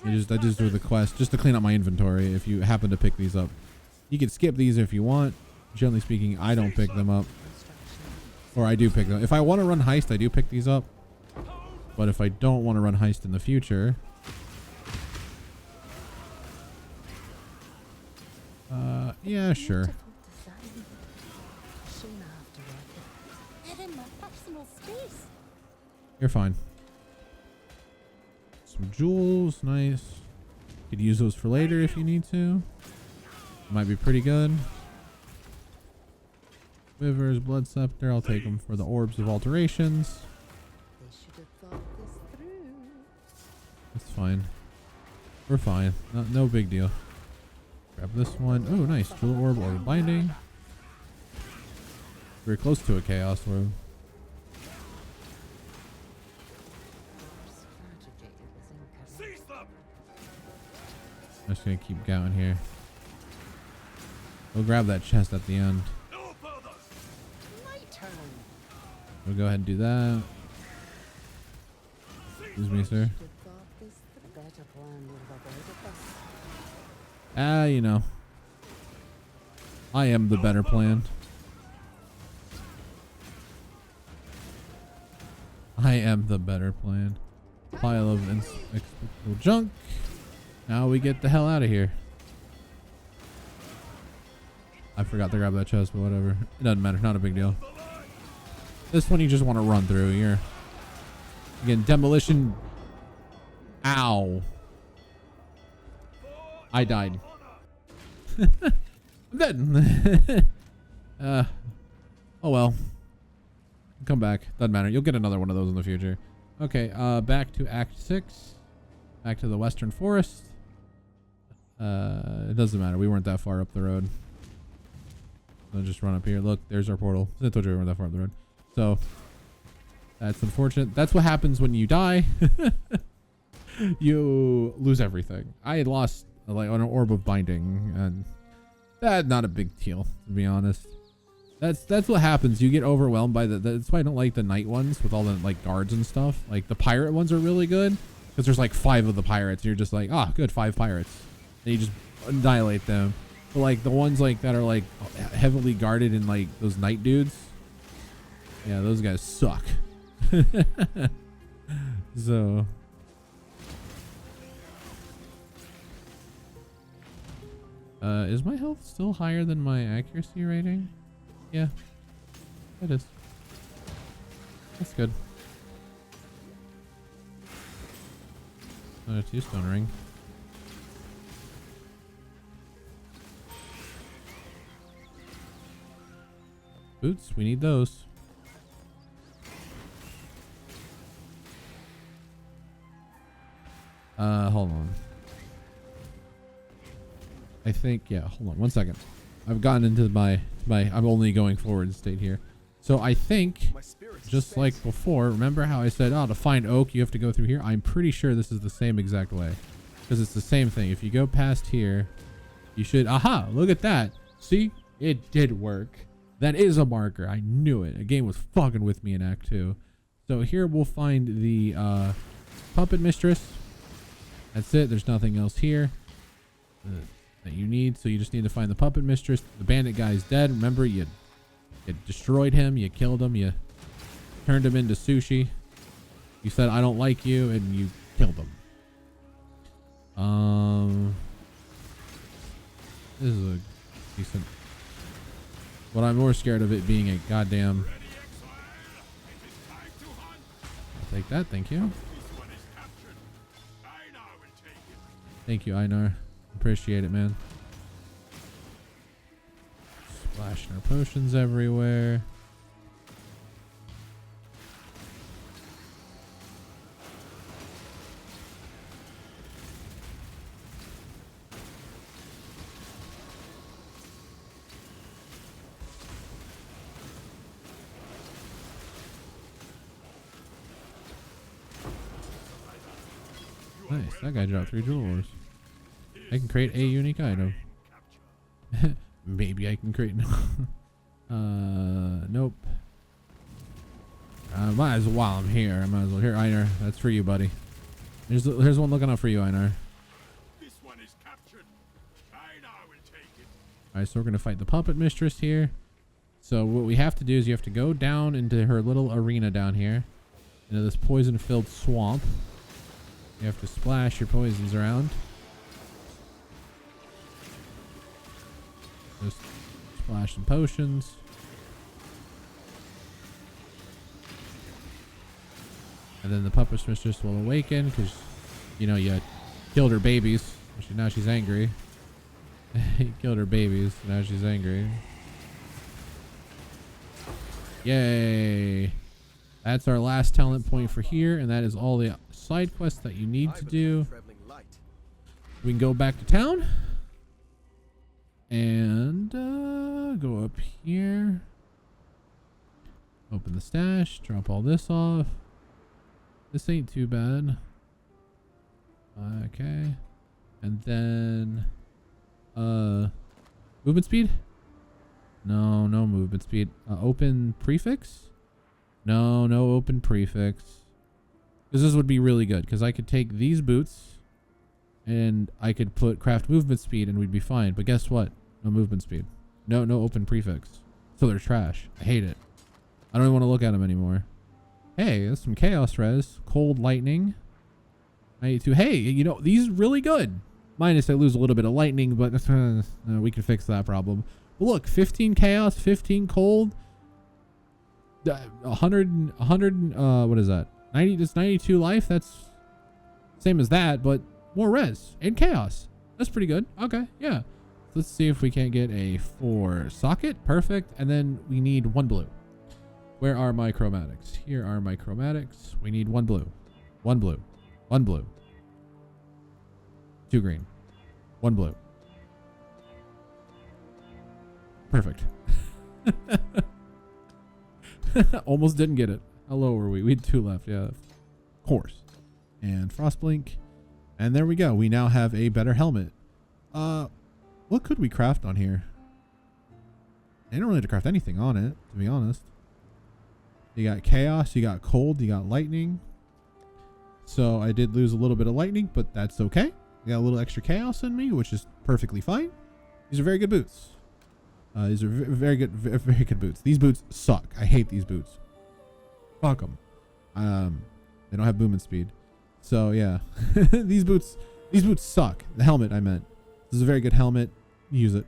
I just do the quest just to clean up my inventory. If you happen to pick these up, you can skip these if you want. Generally speaking, I don't pick them up, or I do pick them. If I want to run heist, I do pick these up. But if I don't want to run heist in the future, yeah, sure. They're in my personal space. You're fine. Some jewels, nice. Could use those for later if you need to. Might be pretty good. Quivers, blood scepter. I'll take them for the orbs of alterations. They should have thought this through. It's fine. We're fine. No big deal. Grab this one. Oh, nice. Jewel orb, orb of binding. We're close to a chaos orb. I'm just gonna keep going here. We'll grab that chest at the end. My turn. We'll go ahead and do that. Excuse me, sir. Should have thought this through. Better plan would have avoided this. You know. I am the better plan. I am the better plan. Pile of inexplicable junk. Now we get the hell out of here. I forgot to grab that chest, but whatever. It doesn't matter. Not a big deal. This one you just want to run through. You're again demolition. Ow. I died. I'm dead. Oh well. Come back. Doesn't matter. You'll get another one of those in the future. Okay, back to Act 6. Back to the Western Forest. It doesn't matter. We weren't that far up the road. So just run up here. Look, there's our portal. I told you we weren't that far up the road. So that's unfortunate. That's what happens when you die. You lose everything. I had lost like an orb of binding, and that's not a big deal, to be honest. That's what happens. You get overwhelmed by that's why I don't like the night ones with all the like guards and stuff. Like the pirate ones are really good because there's like 5 of the pirates and you're just like, ah, good, 5 pirates. And you just annihilate them. But like the ones like that are like heavily guarded and like those night dudes. Yeah, those guys suck. So is my health still higher than my accuracy rating? Yeah, it is. That's good. Another 2-stone ring. Boots, we need those. Hold on. I think, yeah, hold on 1 second. I've gotten into my I'm only going forward state here. So I think, just like before, remember how I said, oh, to find oak, you have to go through here? I'm pretty sure this is the same exact way. Because it's the same thing. If you go past here, you should, aha, look at that. See, it did work. That is a marker. I knew it. The game was fucking with me in Act 2. So here we'll find the puppet mistress. That's it. There's nothing else here that you need. So you just need to find the puppet mistress. The bandit guy's dead. Remember, you destroyed him. You killed him. You turned him into sushi. You said, I don't like you, and you killed him. This is a decent. But I'm more scared of it being a goddamn. I'll take that. Thank you. Thank you, Einar. Appreciate it, man. Splashing our potions everywhere. Nice. That guy dropped 3 jewel ores. I can create a unique item. Maybe I can create. Nope. Might as well while I'm here. I might as well. Here, Einar. That's for you, buddy. Here's one looking out for you, Einar. This one is captured. Einar will take it. All right, so we're gonna fight the puppet mistress here. So what we have to do is you have to go down into her little arena down here, into this poison-filled swamp. You have to splash your poisons around. Just splash some potions. And then the puppet mistress will awaken because, you know, you killed her babies. Now she's angry. You killed her babies. Now she's angry. Yay. That's our last talent point for here. And that is all the side quests that you need to do. We can go back to town. And go up here. Open the stash. Drop all this off. This ain't too bad. Okay. And then movement speed? No movement speed. Open prefix? No open prefix. Because this would be really good. Because I could take these boots and I could put craft movement speed and we'd be fine. But guess what? No movement speed. No open prefix. So they're trash. I hate it. I don't even want to look at them anymore. Hey, that's some chaos res. Cold lightning. 92. Hey, you know, these are really good. Minus I lose a little bit of lightning, but we can fix that problem. But look, 15 chaos, 15 cold. 100, what is that? 90, just 92 life. That's same as that, but more res and chaos. That's pretty good. Okay, yeah. Let's see if we can't get a 4 socket. Perfect. And then we need 1 blue. Where are my chromatics? Here are my chromatics. We need 1 blue. 1 blue. 1 blue. 2 green. 1 blue. Perfect. Almost didn't get it. How low were we? We had 2 left. Yeah, of course. And Frostblink. And there we go. We now have a better helmet. What could we craft on here? I don't really have to craft anything on it, to be honest. You got chaos, you got cold, you got lightning. So I did lose a little bit of lightning, but that's okay. I got a little extra chaos in me, which is perfectly fine. These are very good boots. These are very good boots. These boots suck. I hate these boots. Fuck them. They don't have movement speed. So yeah, these boots suck. The helmet, I meant. This is a very good helmet. Use it.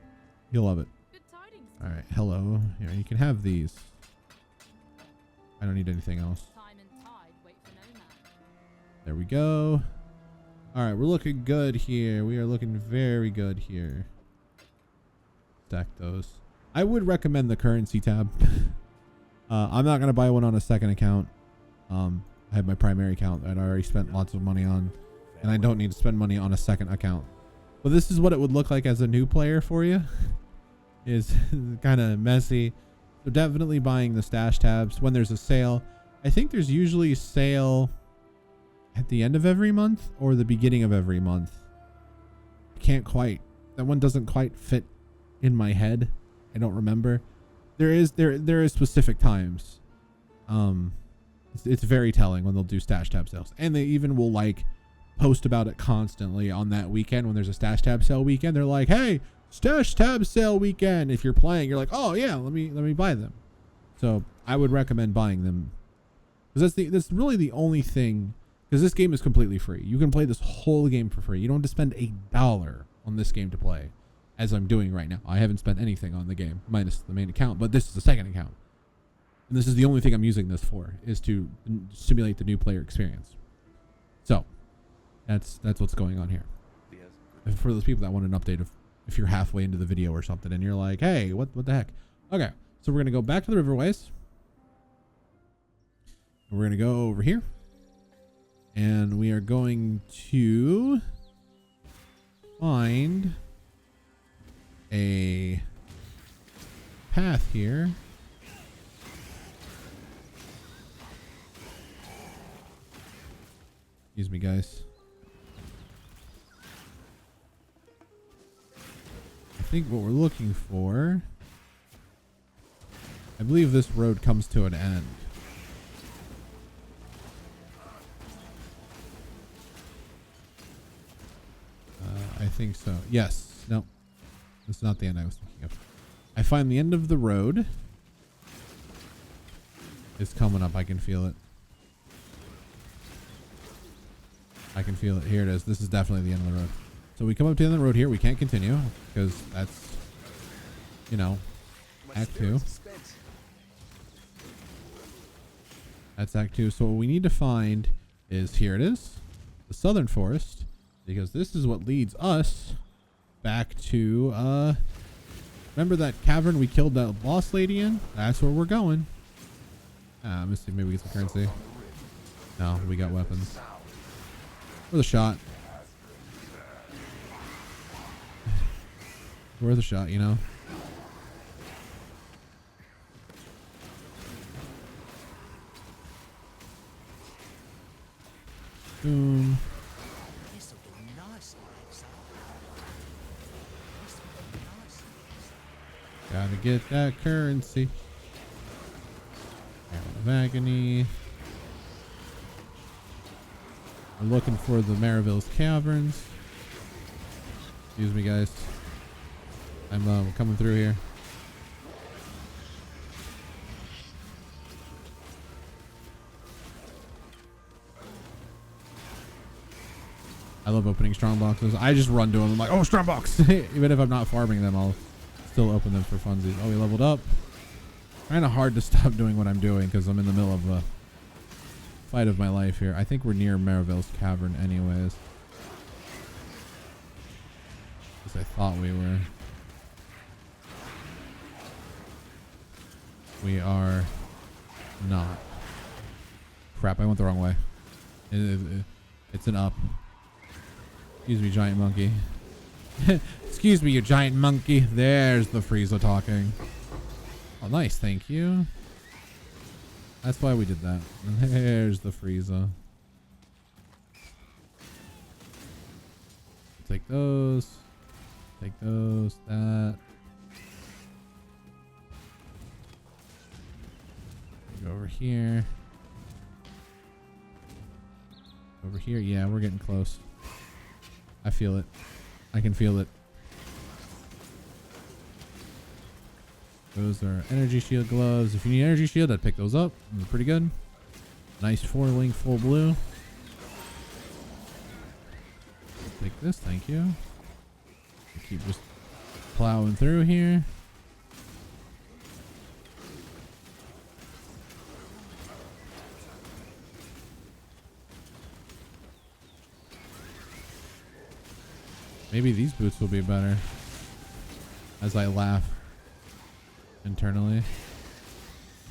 You'll love it. Good tidings. All right. Hello. Here, you can have these. I don't need anything else. Time and tide wait for no man. There we go. All right, we're looking good here. We are looking very good here. Stack those. I would recommend the currency tab. I'm not gonna buy one on a second account. I have my primary account that I already spent lots of money on, and I don't need to spend money on a second account. But this is what it would look like as a new player for you. Is kind of messy. So definitely buying the stash tabs when there's a sale. I think there's usually a sale at the end of every month or the beginning of every month. I can't quite. That one doesn't quite fit in my head. I don't remember. There is specific times. It's very telling when they'll do stash tab sales, and they even will like post about it constantly on that weekend when there's a stash tab sale weekend. They're like, hey, stash tab sale weekend. If you're playing, you're like, oh yeah, let me buy them. So I would recommend buying them, because that's really the only thing, because this game is completely free. You can play this whole game for free. You don't have to spend $1 on this game to play, as I'm doing right now. I haven't spent anything on the game minus the main account, but this is the second account, and this is the only thing I'm using this for, is to simulate the new player experience. So that's what's going on here. And for those people that want an update of if you're halfway into the video or something and you're like, hey, what the heck? Okay, so we're gonna go back to the riverways. We're gonna go over here, and we are going to find a path here. Excuse me, guys. think what we're looking for, I believe this road comes to an end. I think so. Yes. No. That's not the end I was thinking of. I find the end of the road. It's coming up. I can feel it. I can feel it. Here it is. This is definitely the end of the road. So we come up to the end of the road here. We can't continue because that's, you know, Act 2. That's Act 2. So what we need to find is, here it is, the Southern Forest, because this is what leads us back to, remember that cavern we killed that boss lady in? That's where we're going. Let me see, maybe we get some currency. No, we got weapons. Worth a shot. Worth a shot, you know. Boom. Gotta get that currency. Arrow of Agony. I'm looking for the Maraville's Caverns. Excuse me, guys. I'm coming through here. I love opening strong boxes. I just run to them. I'm like, oh, strong box. Even if I'm not farming them, I'll still open them for funsies. Oh, we leveled up. Kind of hard to stop doing what I'm doing because I'm in the middle of a fight of my life here. I think we're near Maraville's Cavern anyways. As I thought we were. We are not. Crap, I went the wrong way. It's an up. Excuse me, giant monkey. Excuse me, you giant monkey. There's the Frieza talking. Oh, nice. Thank you. That's why we did that. And there's the Frieza. Take those. Take those. That. Go over here. Over here. Yeah, we're getting close. I feel it. I can feel it. Those are energy shield gloves. If you need energy shield, I'd pick those up. They're pretty good. Nice 4-link full blue. Take this, thank you. Keep just plowing through here. Maybe these boots will be better. As I laugh internally.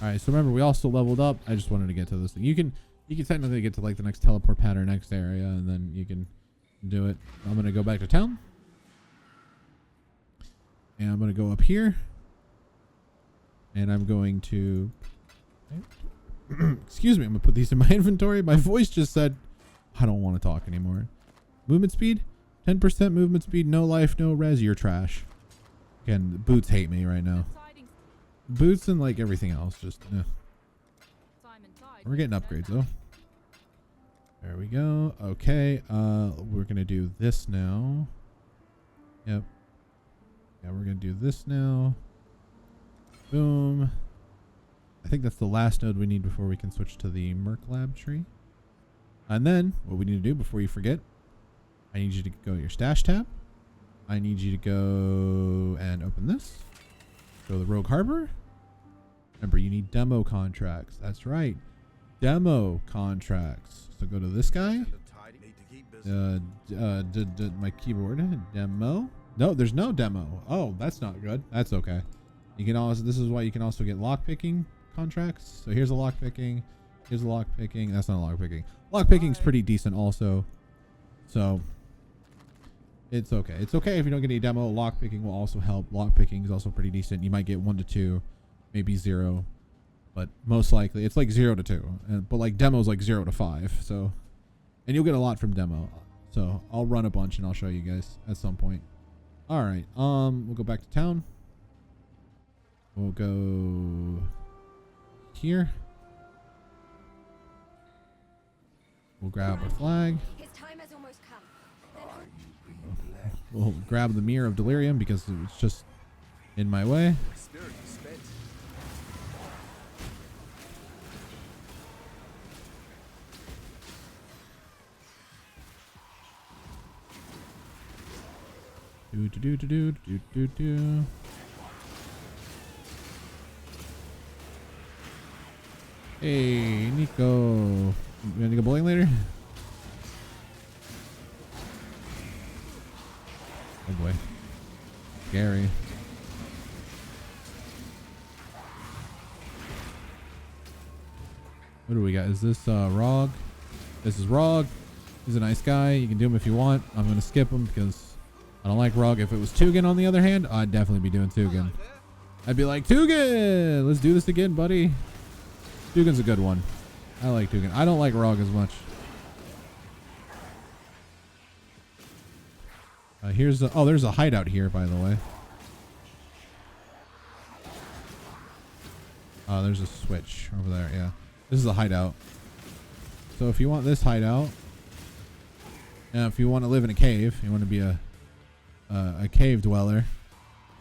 Alright, so remember we also leveled up. I just wanted to get to this thing. You can technically get to like the next teleport pad or next area and then you can do it. I'm gonna go back to town. And I'm gonna go up here. And I'm going to excuse me, I'm gonna put these in my inventory. My voice just said I don't want to talk anymore. Movement speed? 10% movement speed, no life, no res, you're trash. Again, boots hate me right now. Boots and like everything else, just we're getting upgrades though. There we go. Okay, we're gonna do this now. Yep. Yeah, we're gonna do this now. Boom. I think that's the last node we need before we can switch to the Merc Lab tree. And then what we need to do before you forget, I need you to go to your stash tab. I need you to go and open this. Go to the Rogue Harbor. Remember, you need demo contracts. That's right. Demo contracts. So go to this guy. My keyboard. Demo. No, there's no demo. Oh, that's not good. That's okay. You can also, this is why you can also get lockpicking contracts. So here's a lockpicking. Here's a lockpicking. That's not a lockpicking. Lockpicking's pretty decent also. So it's okay. It's okay if you don't get any demo. Lockpicking will also help. Lockpicking is also pretty decent. You might get 1 to 2, maybe 0, but most likely it's like 0 to 2. But like demo is like 0 to 5. So, and you'll get a lot from demo. So I'll run a bunch and I'll show you guys at some point. All right. We'll go back to town. We'll go here. We'll grab our flag. His time has almost come. We'll grab the Mirror of Delirium because it's just in my way. My spirit is spent. Do. Hey, Nico. You gonna go bowling later? Oh boy. Scary. What do we got? Is this Rog? This is Rog. He's a nice guy. You can do him if you want. I'm gonna skip him because I don't like Rog. If it was Tugan on the other hand, I'd definitely be doing Tugan. I'd be like, Tugan, let's do this again, buddy. Tugan's a good one. I like Tugan. I don't like Rog as much. Here's a, oh, there's a hideout here, by the way. There's a switch over there. Yeah, this is a hideout. So if you want this hideout, and if you want to live in a cave, you want to be a cave dweller,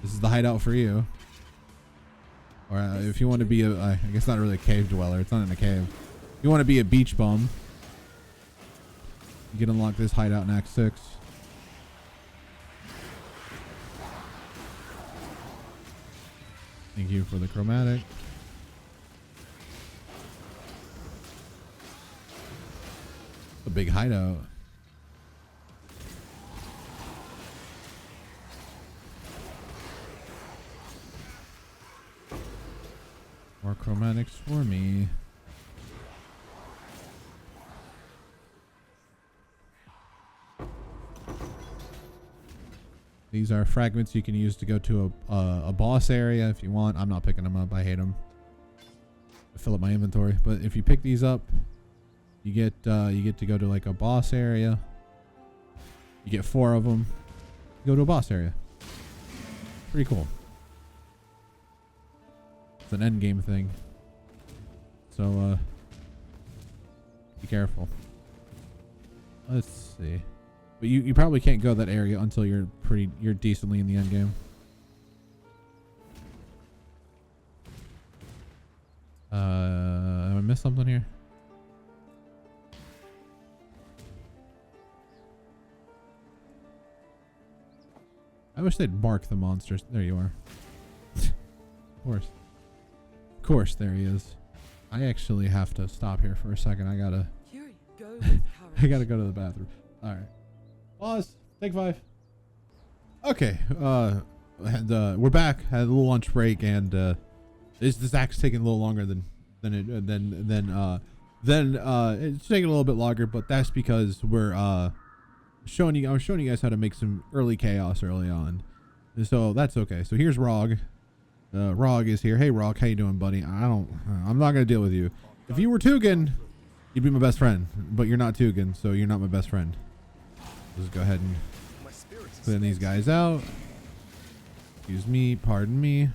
this is the hideout for you. Or if you want to be I guess not really a cave dweller, it's not in a cave. If you want to be a beach bum, you can unlock this hideout in Act 6. Thank you for the chromatic. A big hideout. More chromatics for me. These are fragments you can use to go to a boss area if you want. I'm not picking them up. I hate them. I fill up my inventory. But if you pick these up, you get to go to like a boss area. You get 4 of them. You go to a boss area. Pretty cool. It's an end game thing. So be careful. Let's see. But you probably can't go that area until you're decently in the end game. Have I missed something here? I wish they'd mark the monsters. There you are. Of course. Of course, there he is. I actually have to stop here for a second. I gotta go to the bathroom. All right. Pause. Take 5. Okay. And we're back. Had a little lunch break, and this act's taking a little longer than it's taking a little bit longer, but that's because we're showing you guys how to make some early chaos early on. So that's okay. So here's Rog. Rog is here. Hey Rog, how you doing, buddy? I'm not gonna deal with you. If you were Tugan, you'd be my best friend, but you're not Tugan, so you're not my best friend. Let's go ahead and clean these guys out. Excuse me, pardon me.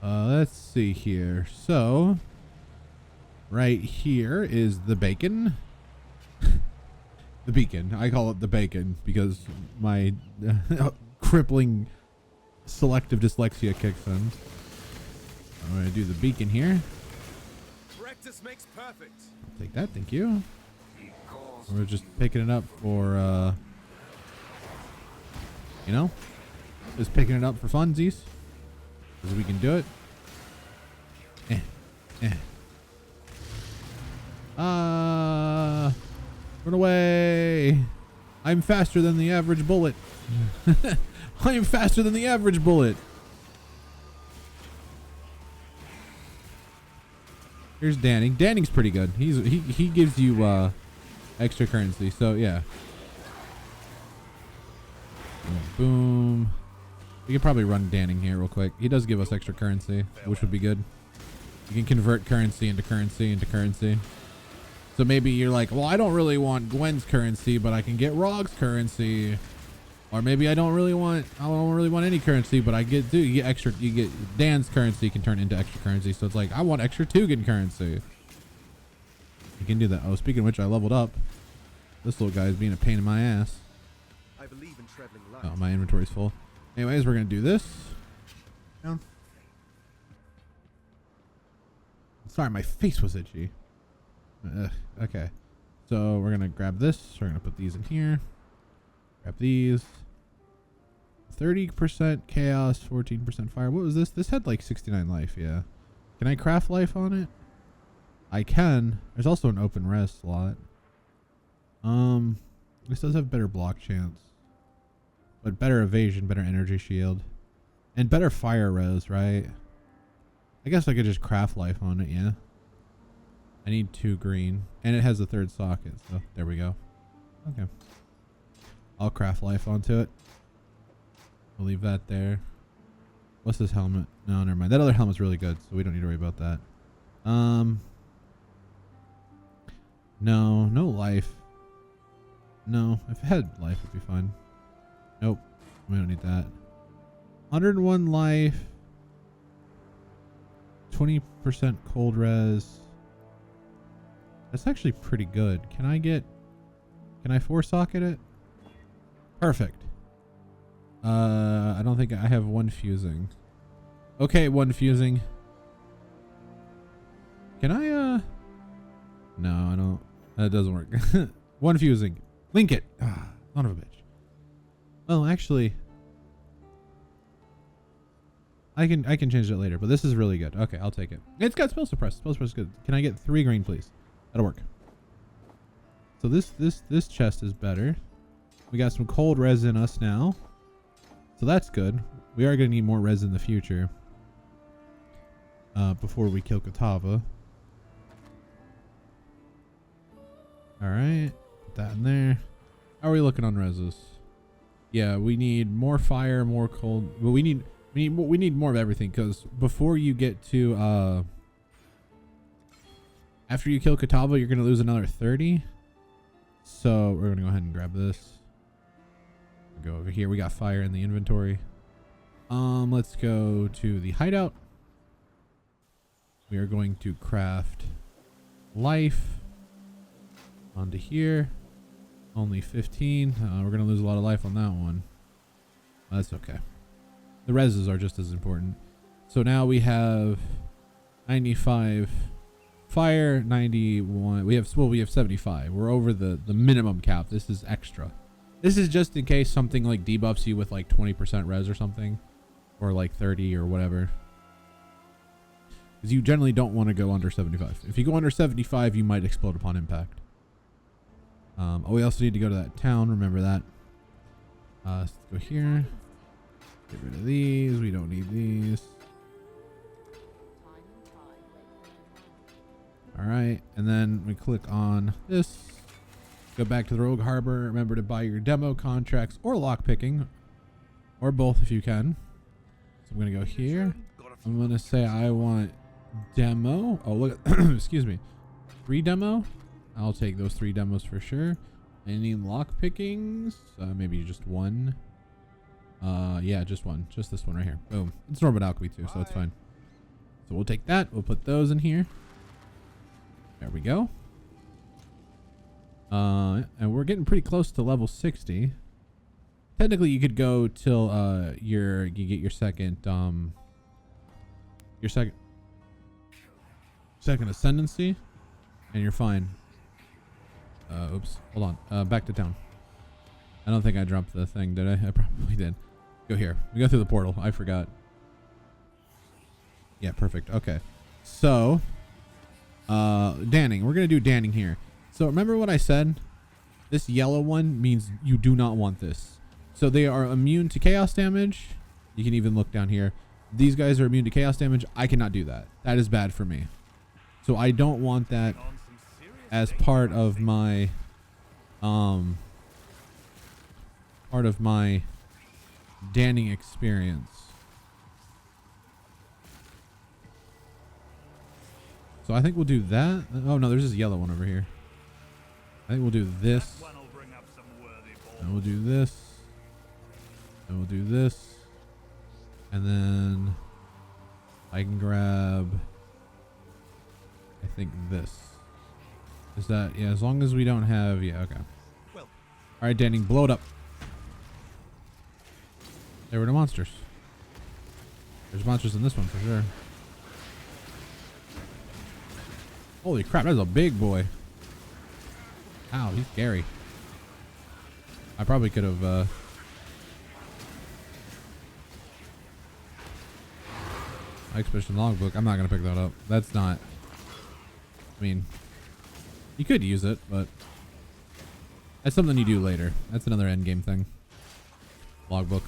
Let's see here. So right here is the bacon. The beacon. I call it the bacon because my crippling selective dyslexia kicks in. I'm going to do the beacon here. Practice makes perfect. Take that, thank you. We're just picking it up for, just picking it up for funsies. Because we can do it. Run away. I'm faster than the average bullet. I am faster than the average bullet. Here's Danning. Danning's pretty good. He gives you extra currency. So yeah. Boom. We could probably run Danning here real quick. He does give us extra currency, which would be good. You can convert currency into currency into currency. So maybe you're like, well, I don't really want Gwen's currency, but I can get Rog's currency. Or maybe I don't really want any currency, but you get Dan's currency can turn into extra currency. So it's like, I want extra Tugan currency. You can do that. Oh, speaking of which, I leveled up. This little guy is being a pain in my ass. I believe in traveling light. Oh, my inventory's full. Anyways, we're going to do this. Down. Sorry, my face was itchy. Okay. So we're going to grab this. We're going to put these in here. Grab these. 30% chaos, 14% fire. What was this? This had like 69 life, yeah. Can I craft life on it? I can. There's also an open res slot. This does have better block chance. But better evasion, better energy shield. And better fire res, right? I guess I could just craft life on it, yeah. I need 2 green. And it has a 3rd socket, so there we go. Okay. I'll craft life onto it. We'll leave that there. What's this helmet? No, never mind. That other helmet's really good, so we don't need to worry about that. No life. No, if it had life, it'd be fine. Nope, we don't need that. 101 life. 20% cold res. That's actually pretty good. Can I 4-socket it? Perfect. I don't think I have 1 fusing. Okay, 1 fusing. Can I, no, I don't. That doesn't work. 1 fusing. Link it. Ah, son of a bitch. Well, actually, I can change it later, but this is really good. Okay, I'll take it. It's got spell suppress. Spell suppress is good. Can I get 3 green, please? That'll work. So this chest is better. We got some cold res in us now. So that's good. We are going to need more res in the future. Before we kill Katava. Alright. Put that in there. How are we looking on reses? Yeah, we need more fire, more cold. Well, we need more of everything, because before you get to after you kill Katava, you're going to lose another 30. So we're going to go ahead and grab this. Go over here. We got fire in the inventory. Let's go to the hideout. We are going to craft life onto here. Only 15. We're going to lose a lot of life on that one. That's okay. The reses are just as important. So now we have 95 fire, 91. We have 75. We're over the minimum cap. This is extra. This is just in case something like debuffs you with like 20% res or something, or like 30 or whatever. Because you generally don't want to go under 75. If you go under 75, you might explode upon impact. We also need to go to that town. Remember that. Let's go here. Get rid of these. We don't need these. All right, and then we click on this. Go back to the Rogue Harbor. Remember to buy your demo contracts or lockpicking, or both if you can. So I'm gonna go here. I'm gonna say I want demo. Oh, look, excuse me, 3 demo. I'll take those 3 demos for sure. Any lockpickings? Maybe just 1. Yeah, just 1. Just this one right here. Boom. It's Norman Alchemy too, so it's fine. So we'll take that. We'll put those in here. There we go. And we're getting pretty close to level 60. Technically, you could go till you get your second ascendancy, and you're fine. Oops. Hold on. Back to town. I don't think I dropped the thing, did I? I probably did. Go here. We go through the portal. I forgot. Yeah, perfect. Okay. So, Danning. We're gonna do Danning here. So remember what I said? This yellow one means you do not want this. So they are immune to chaos damage. You can even look down here. These guys are immune to chaos damage. I cannot do that. That is bad for me. So I don't want that as part of my Danning experience. So I think we'll do that. Oh no, there's this yellow one over here. I think we'll do this. And we'll do this. And we'll do this. And then I can grab, I think this. Is that, yeah, as long as we don't have, yeah, okay. Well, All right, Danny, blow it up. There were the monsters. There's monsters in this one for sure. Holy crap, that's a big boy. Ow, he's scary. I probably could have, Expedition logbook. I'm not gonna pick that up. That's not. I mean, you could use it, but that's something you do later. That's another end game thing. Logbooks.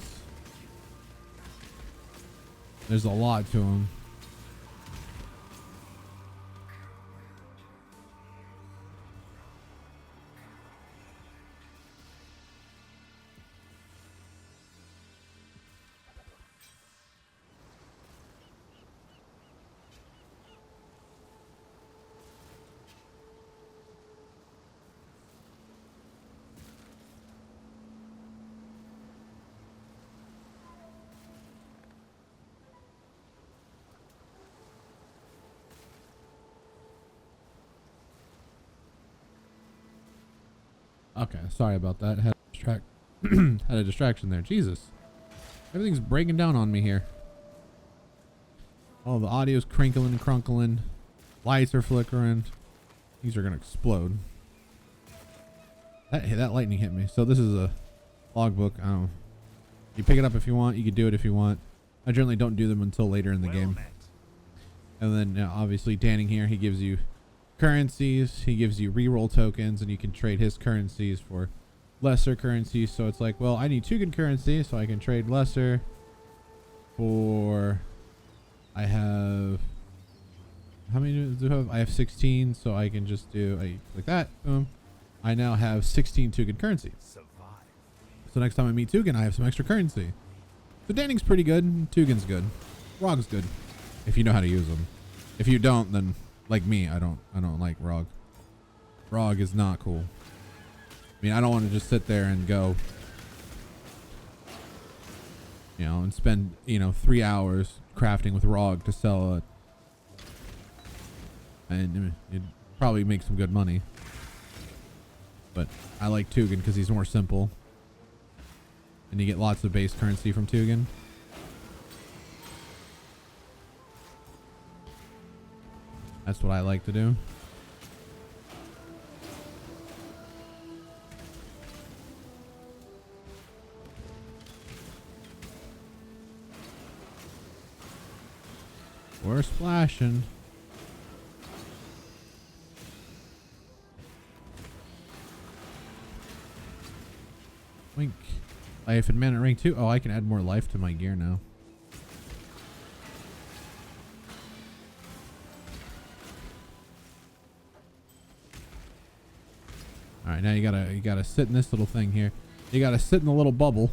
There's a lot to them. Okay, sorry about that. Had a distraction there. Jesus. Everything's breaking down on me here. Oh, the audio's crinkling and crunkling. Lights are flickering. These are gonna explode. That lightning hit me. So this is a logbook. I don't know. You pick it up if you want. You can do it if you want. I generally don't do them until later in the game. And then obviously Danning here, he gives you currencies, he gives you reroll tokens, and you can trade his currencies for lesser currencies. So it's like, well, I need Tugan currency, so I can trade lesser for, I have, how many do I have? I have 16, so I can just do, I click that, boom. I now have 16 Tugan currency. So next time I meet Tugan, I have some extra currency. So Danning's pretty good, Tugan's good, Rog's good, if you know how to use them. If you don't, then like me, I don't like Rog. Rog is not cool. I mean, I don't want to just sit there and go, you know, and spend, 3 hours crafting with Rog to sell it. And it probably make some good money. But I like Tugan because he's more simple. And you get lots of base currency from Tugan. That's what I like to do. We're splashing. Wink. Life and mana rank 2. Oh, I can add more life to my gear now. All right, now you gotta sit in this little thing here. You gotta sit in the little bubble.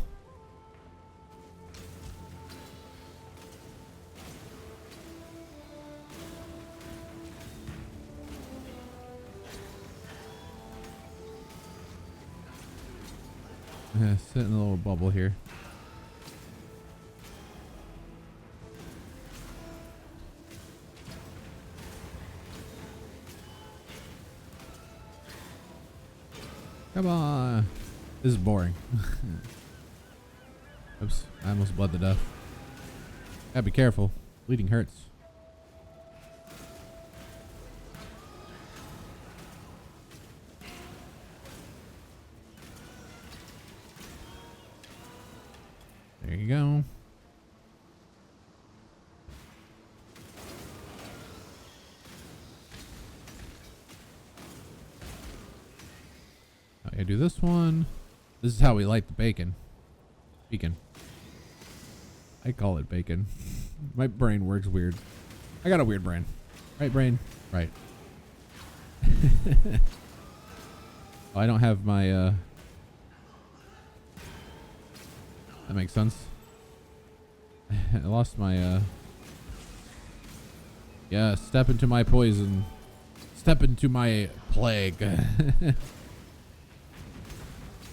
Sit in the little bubble here. Come on. This is boring. Oops. I almost bled to death. Gotta be careful. Bleeding hurts. There you go. I do this one. This is how we light the bacon. Beacon. I call it bacon. My brain works weird. I got a weird brain. Right, brain? Right. Oh, I don't have my, that makes sense. I lost my, yeah, step into my poison. Step into my plague.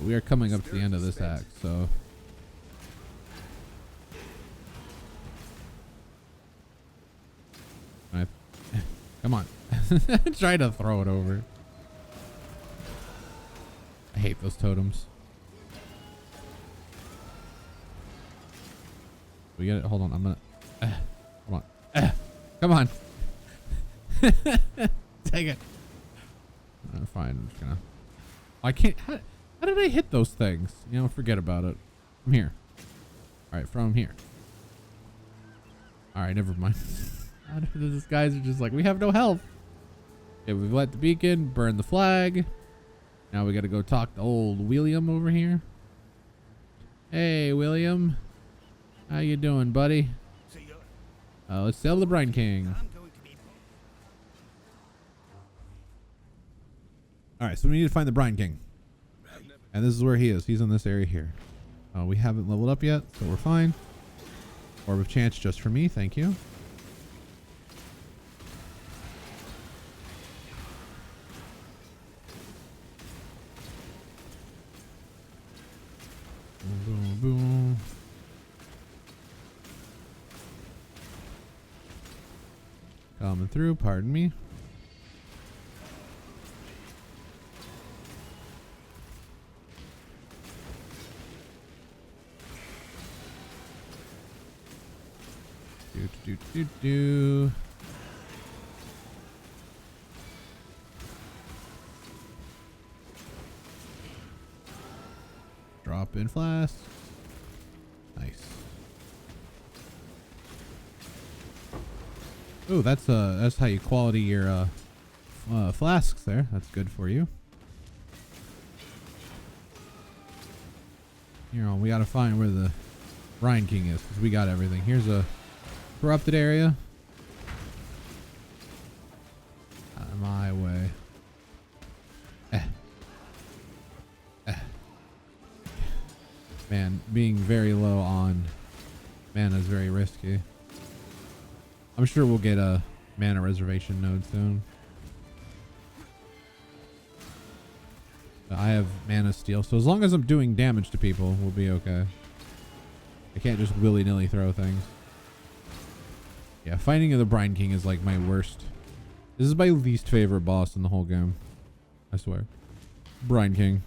We are coming up to the end of this act, so Come on. Try to throw it over. I hate those totems. We get it. Hold on. I'm gonna. Come on. Come on. Take it. Fine. I'm just gonna. I can't. How did I hit those things? You know, forget about it. From here. All right, from here. All right, never mind. These guys are just like, we have no health. Okay, we've let the beacon, burn the flag. Now we got to go talk to old William over here. Hey, William. How you doing, buddy? See ya. Let's sell the Brine King. I'm going to be. All right, so we need to find the Brine King. And this is where he is. He's in this area here. We haven't leveled up yet, so we're fine. Orb of Chance just for me. Thank you. Boom, boom, boom. Coming through, pardon me. Do. Drop in flask. Nice. Oh, that's how you quality your flasks there. That's good for you. You know, we gotta find where the Brine King is because we got everything. Here's a corrupted area. Out of my way. Man, being very low on mana is very risky. I'm sure we'll get a mana reservation node soon. But I have mana steal, so as long as I'm doing damage to people, we'll be okay. I can't just willy-nilly throw things. Yeah, fighting the Brine King is like my worst. This is my least favorite boss in the whole game. I swear. Brine King.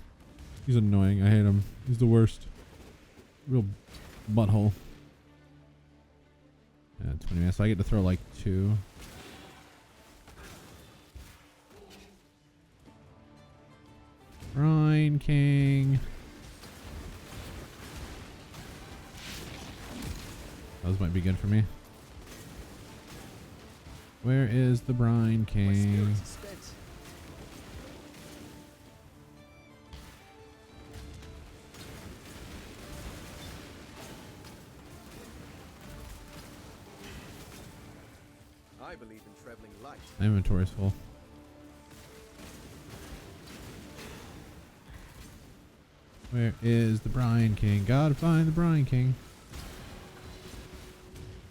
He's annoying. I hate him. He's the worst. Real butthole. Yeah, 20 minutes. So I get to throw like 2. Brine King. Those might be good for me. Where is the Brine King? I believe in traveling light. My inventory's full. Where is the Brine King? Gotta find the Brine King.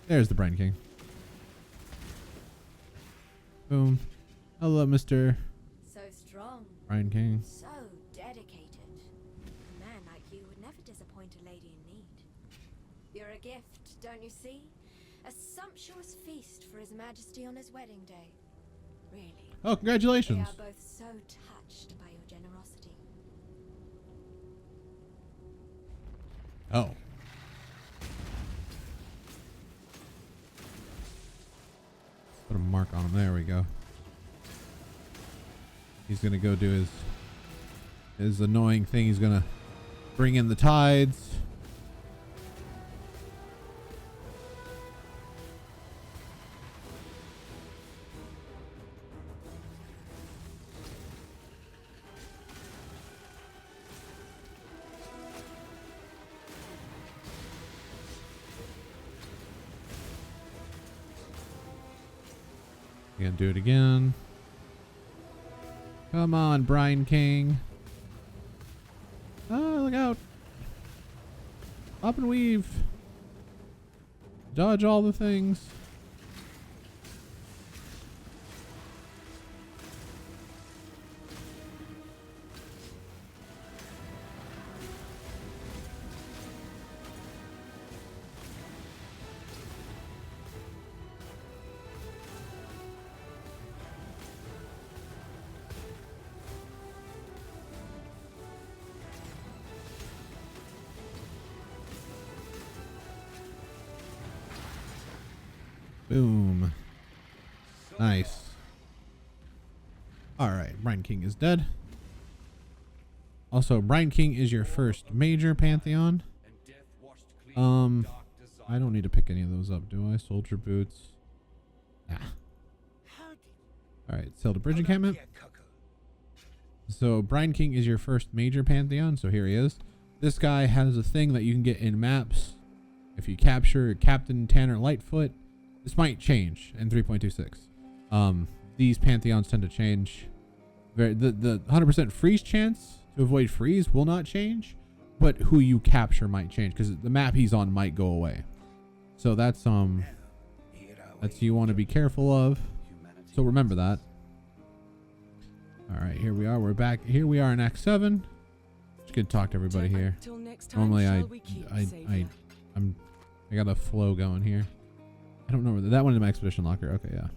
There's the Brine King. Boom. Hello, Mr. So strong, Brine King. so dedicated. A man like you would never disappoint a lady in need. You're a gift, don't you see? A sumptuous feast for His Majesty on his wedding day. Really. Oh, We congratulations. are both so touched by your generosity. Oh. Put a mark on him. There we go. He's gonna go do his annoying thing. He's gonna bring in the tides. Gonna do it again. Come on, Brine King. Oh, look out. Up and weave. Dodge all the things. Boom. Nice. Alright, Brine King is dead. Also, Brine King is your first major pantheon. I don't need to pick any of those up, do I? Soldier boots. Nah. Alright, sell the bridge encampment. So Brine King is your first major pantheon, so here he is. This guy has a thing that you can get in maps. If you capture Captain Tanner Lightfoot, this might change in 3.26. These pantheons tend to change. The 100% freeze chance to avoid freeze will not change, but who you capture might change because the map he's on might go away. So that's you want to be careful of. So remember that. All right, here we are. We're back. Here we are in Act 7. Just gonna talk to everybody here. Normally I got a flow going here. I don't know where that went in my expedition locker. Okay, yeah.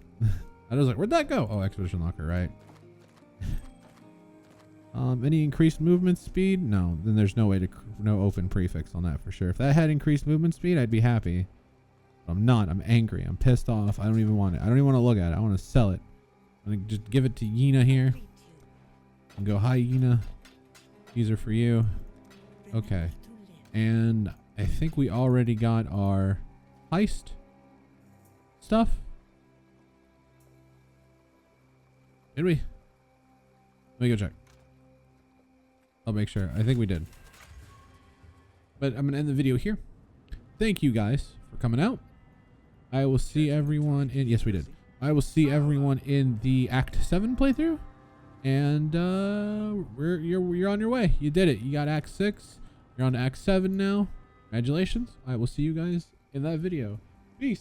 I was like, where'd that go? Oh, expedition locker, right? Any increased movement speed? No, then there's no open prefix on that for sure. If that had increased movement speed, I'd be happy. But I'm not. I'm angry. I'm pissed off. I don't even want it. I don't even want to look at it. I want to sell it. I'm gonna just give it to Yena here. And go, hi Yena. These are for you. Okay. And I think we already got our heist stuff. Did we? Let me go check. I'll make sure. I think we did. But I'm going to end the video here. Thank you guys for coming out. I will see everyone in... Yes, we did. I will see everyone in the Act 7 playthrough. And you're on your way. You did it. You got Act 6. You're on to Act 7 now. Congratulations. I will see you guys in that video.